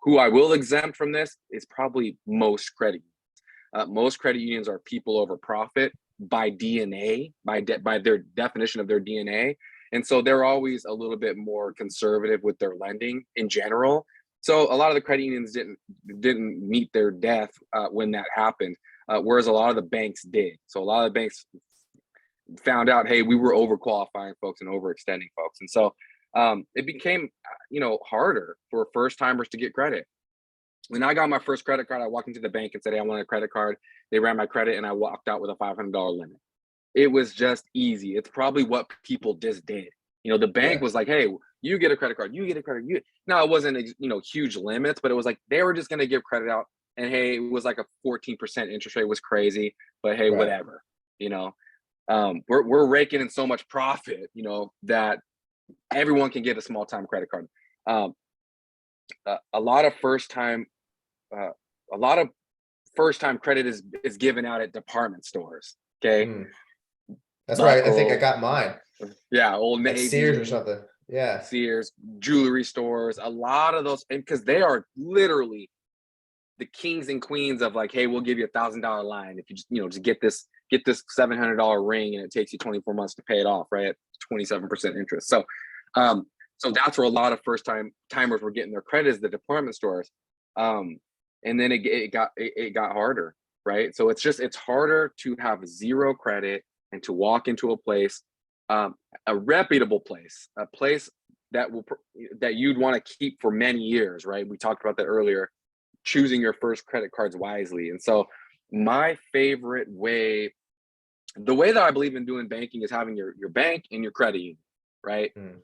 [SPEAKER 1] who I will exempt from this is probably most credit unions. Most credit unions are people over profit by DNA, by their definition of their DNA, and so they're always a little bit more conservative with their lending in general. So a lot of the credit unions didn't meet their death when that happened, whereas a lot of the banks did. So a lot of the banks found out, hey, we were overqualifying folks and overextending folks, and so it became harder for first timers to get credit. When I got my first credit card, I walked into the bank and said, "Hey, I want a credit card." They ran my credit, and I walked out with a $500 limit. It was just easy. It's probably what people just did. The bank
[SPEAKER 2] Yeah.
[SPEAKER 1] was like, "Hey, you get a credit card. You get a credit. You." Now it wasn't huge limits, but it was like they were just going to give credit out, and hey, it was like a 14% interest rate. Was crazy, but hey,
[SPEAKER 2] Right.
[SPEAKER 1] whatever. You know, we're raking in so much profit, that everyone can get a small time credit card. Um, a lot of first time uh, a lot of first time credit is given out at department stores. Okay,
[SPEAKER 2] Mm. That's where I think I
[SPEAKER 1] Buckle,
[SPEAKER 2] got mine
[SPEAKER 1] yeah, Old
[SPEAKER 2] at Sears or
[SPEAKER 1] Navy,
[SPEAKER 2] something. Yeah.
[SPEAKER 1] Sears, jewelry stores. A lot of those, and because they are literally the kings and queens of like, hey, we'll give you $1,000 line if you just get this $700 ring, and it takes you 24 months to pay it off, right, at 27% interest. Um, so that's where a lot of first timers were getting their credit, is the department stores. Um, and then it got harder, right? So it's harder to have zero credit and to walk into a place, a reputable place, a place that you'd want to keep for many years, right? We talked about that earlier, choosing your first credit cards wisely. And so my favorite way, the way that I believe in doing banking, is having your bank and your credit union, right?
[SPEAKER 2] Mm.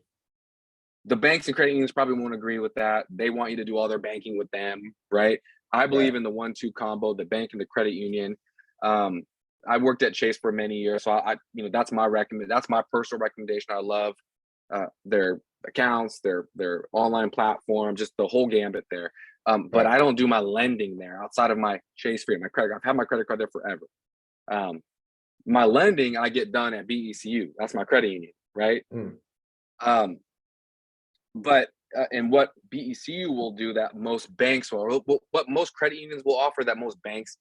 [SPEAKER 1] The banks and credit unions probably won't agree with that. They want you to do all their banking with them, right? I
[SPEAKER 2] Right.
[SPEAKER 1] believe in the 1-2 combo, the bank and the credit union. Um, I worked at Chase for many years, so that's that's my personal recommendation. I love their accounts, their online platform, just the whole gambit there. But
[SPEAKER 2] Right.
[SPEAKER 1] I don't do my lending there outside of my Chase free, my credit card. I've had my credit card there forever. Um, my lending I get done at BECU. That's my credit union, right?
[SPEAKER 2] Mm.
[SPEAKER 1] Um, but and what BECU will do that most banks will, what most credit unions will offer that most banks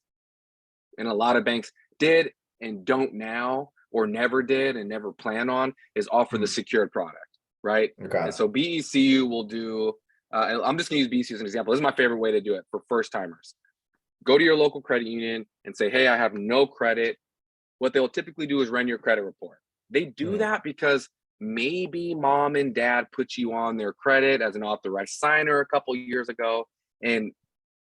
[SPEAKER 1] and a lot of banks did and don't now, or never did and never plan on, is offer the
[SPEAKER 2] Mm.
[SPEAKER 1] secured product, right? And
[SPEAKER 2] Okay.
[SPEAKER 1] so BECU will do, and I'm just going to use BECU as an example. This is my favorite way to do it for first timers. Go to your local credit union and say, "Hey, I have no credit." What they'll typically do is run your credit report. They do
[SPEAKER 2] Mm.
[SPEAKER 1] that because maybe mom and dad put you on their credit as an authorized signer a couple years ago. And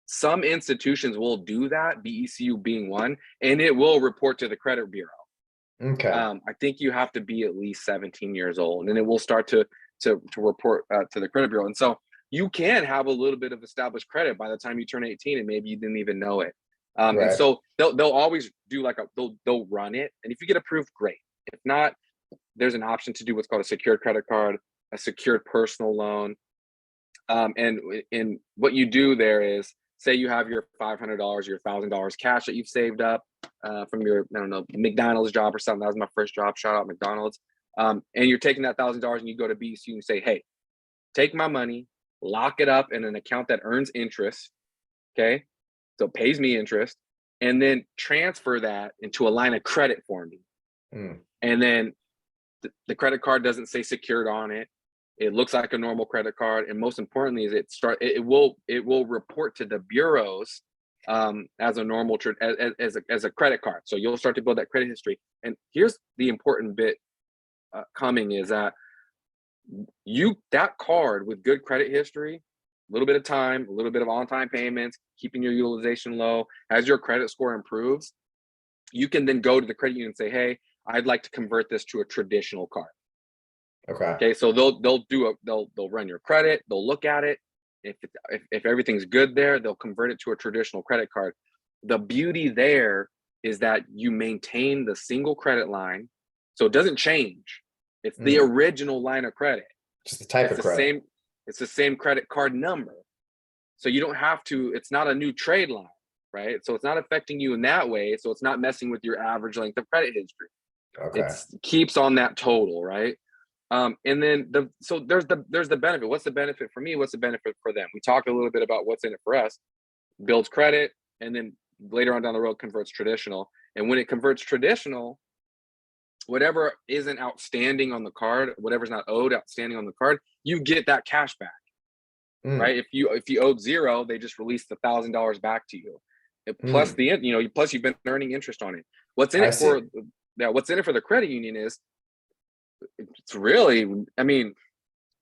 [SPEAKER 1] some institutions will do that, BECU being one, and it will report to the credit bureau.
[SPEAKER 2] Okay.
[SPEAKER 1] I think you have to be at least 17 years old, and it will start to report to the credit bureau. And so you can have a little bit of established credit by the time you turn 18, and maybe you didn't even know it. And
[SPEAKER 2] Right.
[SPEAKER 1] so they'll always do like they'll run it, and if you get approved, great. If not, there's an option to do what's called a secured credit card, a secured personal loan. And what you do there is, say you have your $500, your $1,000 cash that you've saved up from your, I don't know, McDonald's job or something. That was my first job. Shout out McDonald's. And you're taking that $1,000 and you go to BCU and say, "Hey, take my money, lock it up in an account that earns interest." Okay, so it pays me interest, and then transfer that into a line of credit for me.
[SPEAKER 2] Mm.
[SPEAKER 1] And then the credit card doesn't say secured on it. It looks like a normal credit card, and most importantly, is it will report to the bureaus as a normal as a credit card. So you'll start to build that credit history. And here's the important bit coming is that that card with good credit history, a little bit of time, a little bit of on-time payments, keeping your utilization low, as your credit score improves, you can then go to the credit union and say, hey, I'd like to convert this to a traditional card. Okay, so they'll run your credit, they'll look at it. If everything's good there, they'll convert it to a traditional credit card. The beauty there is that you maintain the single credit line, so it doesn't change. It's the original line of credit.
[SPEAKER 2] Just the type of credit.
[SPEAKER 1] It's the same credit card number. So you don't have to, it's not a new trade line, right? So it's not affecting you in that way. So it's not messing with your average length of credit history.
[SPEAKER 2] Okay.
[SPEAKER 1] It keeps on that total, right? And then there's the benefit. What's the benefit for me? What's the benefit for them? We talked a little bit about what's in it for us. Builds credit, and then later on down the road converts traditional. And when it converts traditional, whatever isn't outstanding on the card, whatever's not owed outstanding on the card, you get that cash back, right? If you owed zero, they just release the $1,000 back to you. Plus plus you've been earning interest on it. What's in it for the credit union is, it's really, I mean,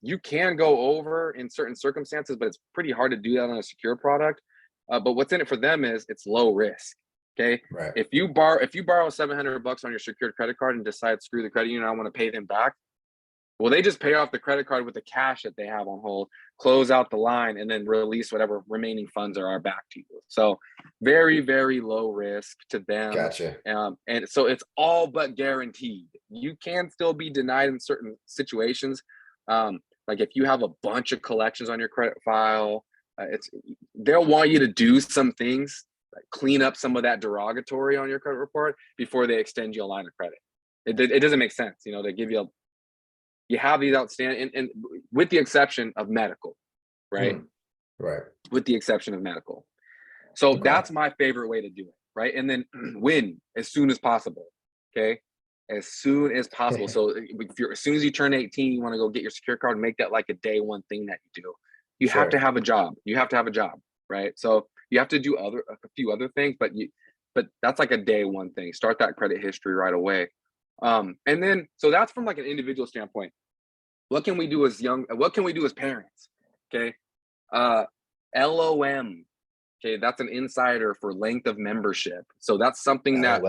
[SPEAKER 1] you can go over in certain circumstances, but it's pretty hard to do that on a secure product. But what's in it for them is it's low risk. Okay.
[SPEAKER 2] Right.
[SPEAKER 1] If you borrow $700 on your secured credit card and decide, screw the credit union, I want to pay them back. Well, they just pay off the credit card with the cash that they have on hold, close out the line, and then release whatever remaining funds are back to you. So very, very low risk to them.
[SPEAKER 2] Gotcha.
[SPEAKER 1] And so it's all but guaranteed. You can still be denied in certain situations. Like if you have a bunch of collections on your credit file, they'll want you to do some things, like clean up some of that derogatory on your credit report before they extend you a line of credit. It doesn't make sense, they give you have these outstanding, and with the exception of medical, right?
[SPEAKER 2] Right.
[SPEAKER 1] With the exception of medical. So that's my favorite way to do it, right? And then win as soon as possible, okay? As soon as possible. So as soon as you turn 18, you want to go get your secure card and make that like a day one thing that you do. You have to have a job. You have to have a job, right? So you have to do a few other things, but that's like a day one thing. Start that credit history right away. And then, so that's from like an individual standpoint. What can we do as parents? Okay. LOM. Okay. That's an insider for length of membership. So that's something that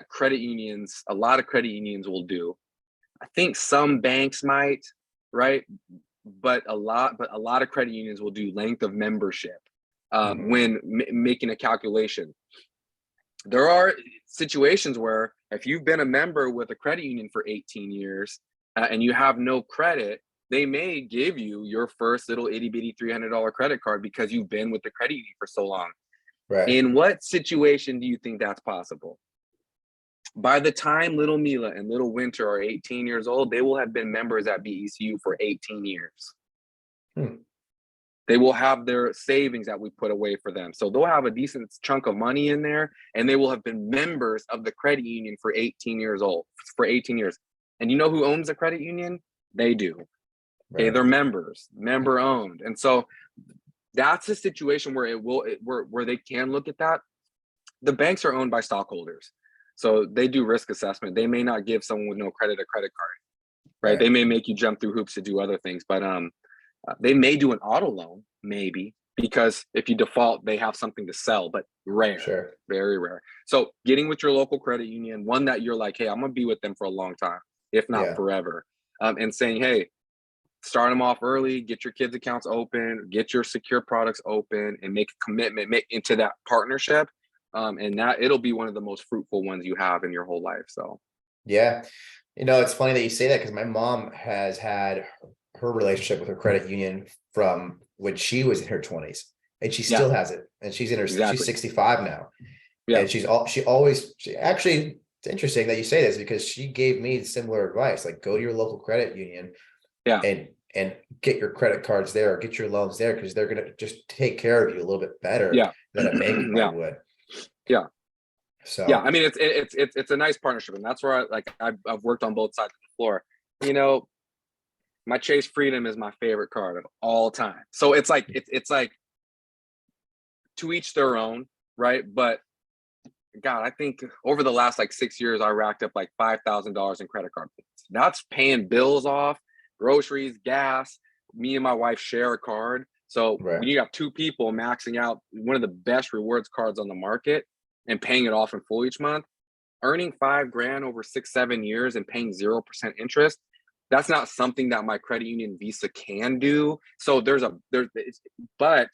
[SPEAKER 1] credit unions, a lot of credit unions will do. I think some banks might, right? But a lot of credit unions will do length of membership when making a calculation. There are situations where if you've been a member with a credit union for 18 years and you have no credit, they may give you your first little itty bitty $300 credit card because you've been with the credit union for so long.
[SPEAKER 2] Right.
[SPEAKER 1] In what situation do you think that's possible? By the time little Mila and little Winter are 18 years old, they will have been members at BECU for 18 years. They will have their savings that we put away for them. So they'll have a decent chunk of money in there, and they will have been members of the credit union for 18 years. And you know who owns the credit union? They do.
[SPEAKER 2] Right.
[SPEAKER 1] Okay, they're members, member owned. And so that's a situation where where they can look at that. The banks are owned by stockholders. So they do risk assessment. They may not give someone with no credit a credit card, right? They may make you jump through hoops to do other things, but they may do an auto loan, maybe, because if you default, they have something to sell, but rare, very rare. So getting with your local credit union, one that you're like, hey, I'm gonna be with them for a long time, if not forever, and saying, hey, start them off early, get your kids' accounts open, get your secure products open, and make a commitment into that partnership. And that it'll be one of the most fruitful ones you have in your whole life. So,
[SPEAKER 2] yeah, it's funny that you say that because my mom has had her relationship with her credit union from when she was in her 20s, and she still has it. And she's she's 65 now. Yeah. And actually, it's interesting that you say this because she gave me similar advice, like go to your local credit union and get your credit cards there, or get your loans there, because they're going to just take care of you a little bit better than a bank would.
[SPEAKER 1] Yeah.
[SPEAKER 2] So
[SPEAKER 1] I mean, it's a nice partnership, and that's where I've worked on both sides of the floor. My Chase Freedom is my favorite card of all time. So it's like to each their own, right? But God, I think over the last like 6 years, I racked up like $5,000 in credit card payments. That's paying bills off, groceries, gas. Me and my wife share a card. So
[SPEAKER 2] Right.
[SPEAKER 1] when you have two people maxing out one of the best rewards cards on the market and paying it off in full each month, earning $5,000 over 6, 7 years and paying 0% interest, that's not something that my credit union Visa can do. So but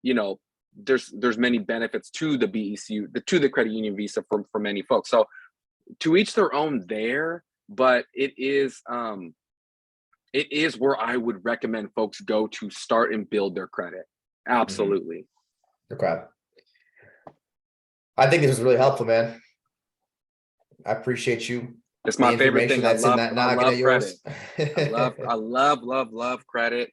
[SPEAKER 1] you know, there's many benefits to the BECU, to the credit union Visa for many folks. So to each their own there, but it is where I would recommend folks go to start and build their credit. Absolutely.
[SPEAKER 2] Okay. I think this was really helpful, man. I appreciate you.
[SPEAKER 1] It's
[SPEAKER 2] The
[SPEAKER 1] my favorite
[SPEAKER 2] information
[SPEAKER 1] thing. I
[SPEAKER 2] that's in that
[SPEAKER 1] I
[SPEAKER 2] noggin of
[SPEAKER 1] love credit.
[SPEAKER 2] yours.
[SPEAKER 1] I love credit.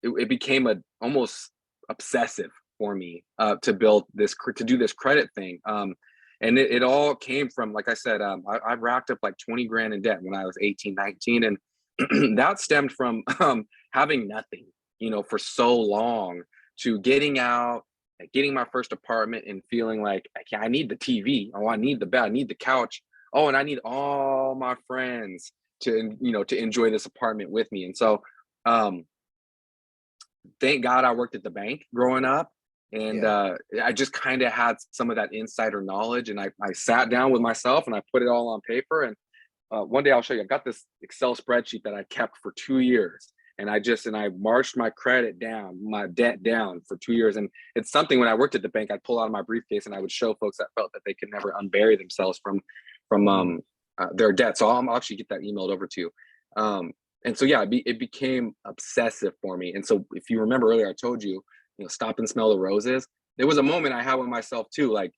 [SPEAKER 1] It became a almost obsessive for me to do this credit thing. And it all came from, like I said, I racked up like 20 grand in debt when I was 18, 19. And that stemmed from having nothing, for so long, to getting out, getting my first apartment and feeling like, okay, I need the TV. Oh, I need the bed. I need the couch. Oh, and I need all my friends to enjoy this apartment with me. And so, thank God I worked at the bank growing up. And I just kind of had some of that insider knowledge, and I sat down with myself and I put it all on paper. And one day I'll show you, I've got this Excel spreadsheet that I kept for 2 years. And I marched my my debt down for 2 years. And it's something, when I worked at the bank, I'd pull out of my briefcase and I would show folks that felt that they could never unbury themselves from their debt. So I'll actually get that emailed over to you. And so, yeah, it became obsessive for me. And so if you remember earlier, I told you, stop and smell the roses. There was a moment I had with myself too, like,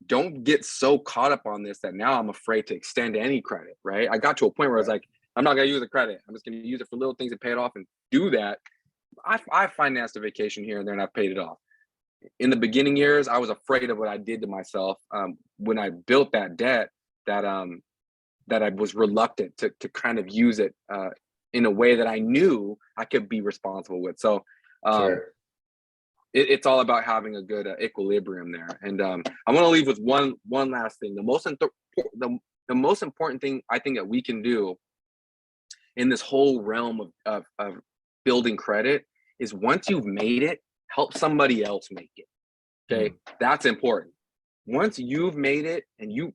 [SPEAKER 1] don't get so caught up on this that now I'm afraid to extend any credit, right? I got to a point where I was like, I'm not going to use the credit. I'm just going to use it for little things and pay it off and do that. I financed a vacation here and there and I've paid it off. In the beginning years, I was afraid of what I did to myself when I built that debt, that I was reluctant to kind of use it in a way that I knew I could be responsible with. So
[SPEAKER 2] Sure.
[SPEAKER 1] it's all about having a good equilibrium there. And I want to leave with one last thing. The most important thing I think that we can do in this whole realm of building credit is, once you've made it, help somebody else make it. Okay, that's important. Once you've made it and you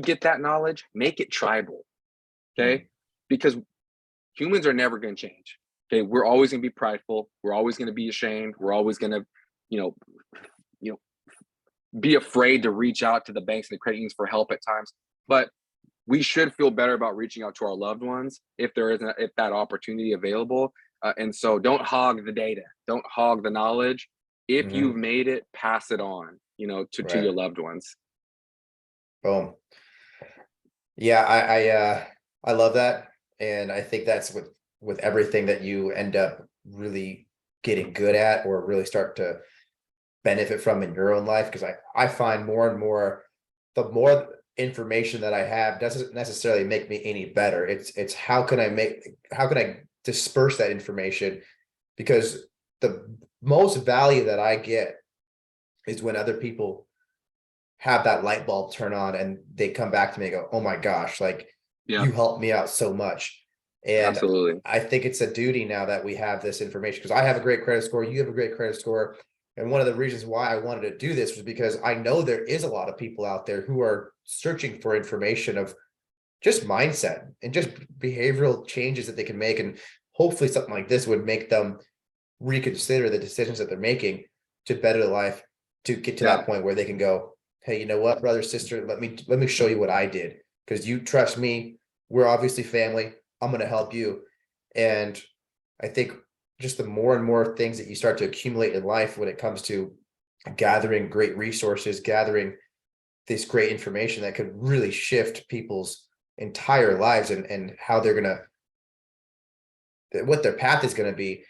[SPEAKER 1] get that knowledge, make it tribal. Okay, because humans are never going to change. Okay, we're always going to be prideful. We're always going to be ashamed. We're always going to, be afraid to reach out to the banks and the credit unions for help at times. But we should feel better about reaching out to our loved ones if that opportunity available. And so, don't hog the data. Don't hog the knowledge. If you've made it, pass it on, to your loved ones.
[SPEAKER 2] Boom. Yeah, I love that. And I think that's with everything that you end up really getting good at or really start to benefit from in your own life. Because I find more and more, the more information that I have doesn't necessarily make me any better. It's how can I disperse that information? Because the most value that I get is when other people have that light bulb turn on and they come back to me and go, oh my gosh, like, you helped me out so much. And
[SPEAKER 1] absolutely,
[SPEAKER 2] I think it's a duty now that we have this information, because I have a great credit score, you have a great credit score. And one of the reasons why I wanted to do this was because I know there is a lot of people out there who are searching for information of just mindset and just behavioral changes that they can make. And hopefully something like this would make them reconsider the decisions that they're making to better their life, to get to that point where they can go, hey, you know what, brother, sister, let me show you what I did, because you trust me. We're obviously family. I'm going to help you. And I think just the more and more things that you start to accumulate in life when it comes to gathering great resources, gathering this great information that could really shift people's entire lives and how they're going to, what their path is going to be.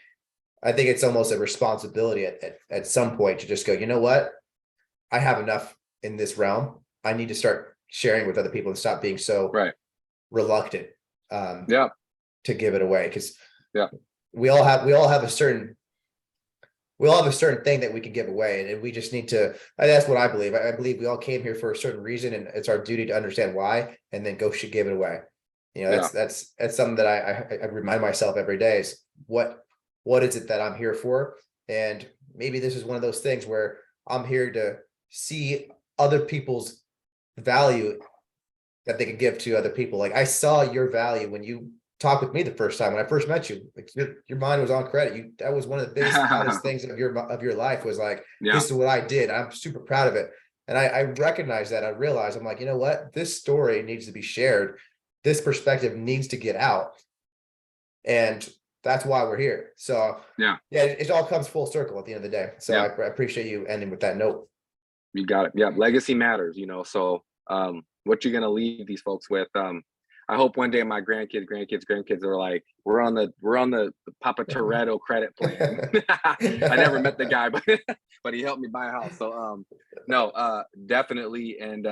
[SPEAKER 2] I think it's almost a responsibility at some point to just go, you know what, I have enough in this realm. I need to start sharing with other people and stop being so reluctant to give it away. Because we all have a certain we all have a certain thing that we can give away, and we just need to, that's what I believe. I believe we all came here for a certain reason, and it's our duty to understand why, and then go should give it away. You know,
[SPEAKER 1] Yeah.
[SPEAKER 2] that's something that I remind myself every day is what is it that I'm here for? And maybe this is one of those things where I'm here to see other people's value that they could give to other people. Like I saw your value when you talked with me the first time when I first met you. Like your mind was on credit. That was one of the biggest, proudest things of your life was like,
[SPEAKER 1] Yeah.
[SPEAKER 2] this is what I did. I'm super proud of it. And I recognize that. I realize I'm like, you know what? This story needs to be shared. This perspective needs to get out. And that's why we're here. So
[SPEAKER 1] Yeah,
[SPEAKER 2] it all comes full circle at the end of the day. So
[SPEAKER 1] yeah,
[SPEAKER 2] I appreciate you ending with that note.
[SPEAKER 1] you got it. Yeah, legacy matters, you know. So what you're gonna leave these folks with. I hope one day my grandkids are like, we're on the Papa Toretto credit plan. I never met the guy, but but he helped me buy a house. So no, definitely. And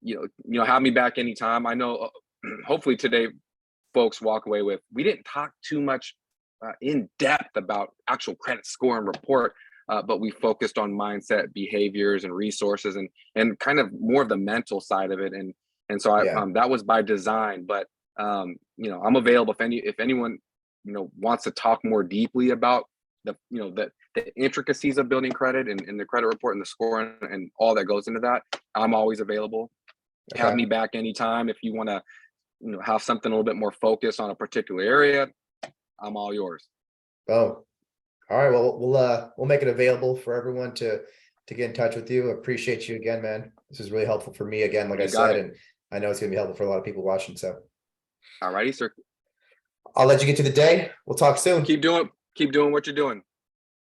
[SPEAKER 1] you know, have me back anytime. I know hopefully today folks walk away with, we didn't talk too much in depth about actual credit score and report, but we focused on mindset, behaviors, and resources, and kind of more of the mental side of it. And so
[SPEAKER 2] Yeah.
[SPEAKER 1] that was by design. But you know, I'm available if anyone you know wants to talk more deeply about the you know the intricacies of building credit and the credit report and the score and all that goes into that. I'm always available. Have
[SPEAKER 2] Okay.
[SPEAKER 1] me back anytime if you want to you know have something a little bit more focused on a particular area. I'm all yours.
[SPEAKER 2] Oh, all right. Well, we'll make it available for everyone to get in touch with you. Appreciate you again, man. This is really helpful for me again, like I
[SPEAKER 1] You got
[SPEAKER 2] said,
[SPEAKER 1] it.
[SPEAKER 2] and I know it's gonna be helpful for a lot of people watching. So
[SPEAKER 1] All righty, sir.
[SPEAKER 2] I'll let you get to the day. We'll talk soon.
[SPEAKER 1] Keep doing what you're doing.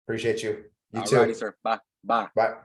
[SPEAKER 2] Appreciate you. You
[SPEAKER 1] All righty,
[SPEAKER 2] too.
[SPEAKER 1] sir. Bye. Bye.
[SPEAKER 2] Bye.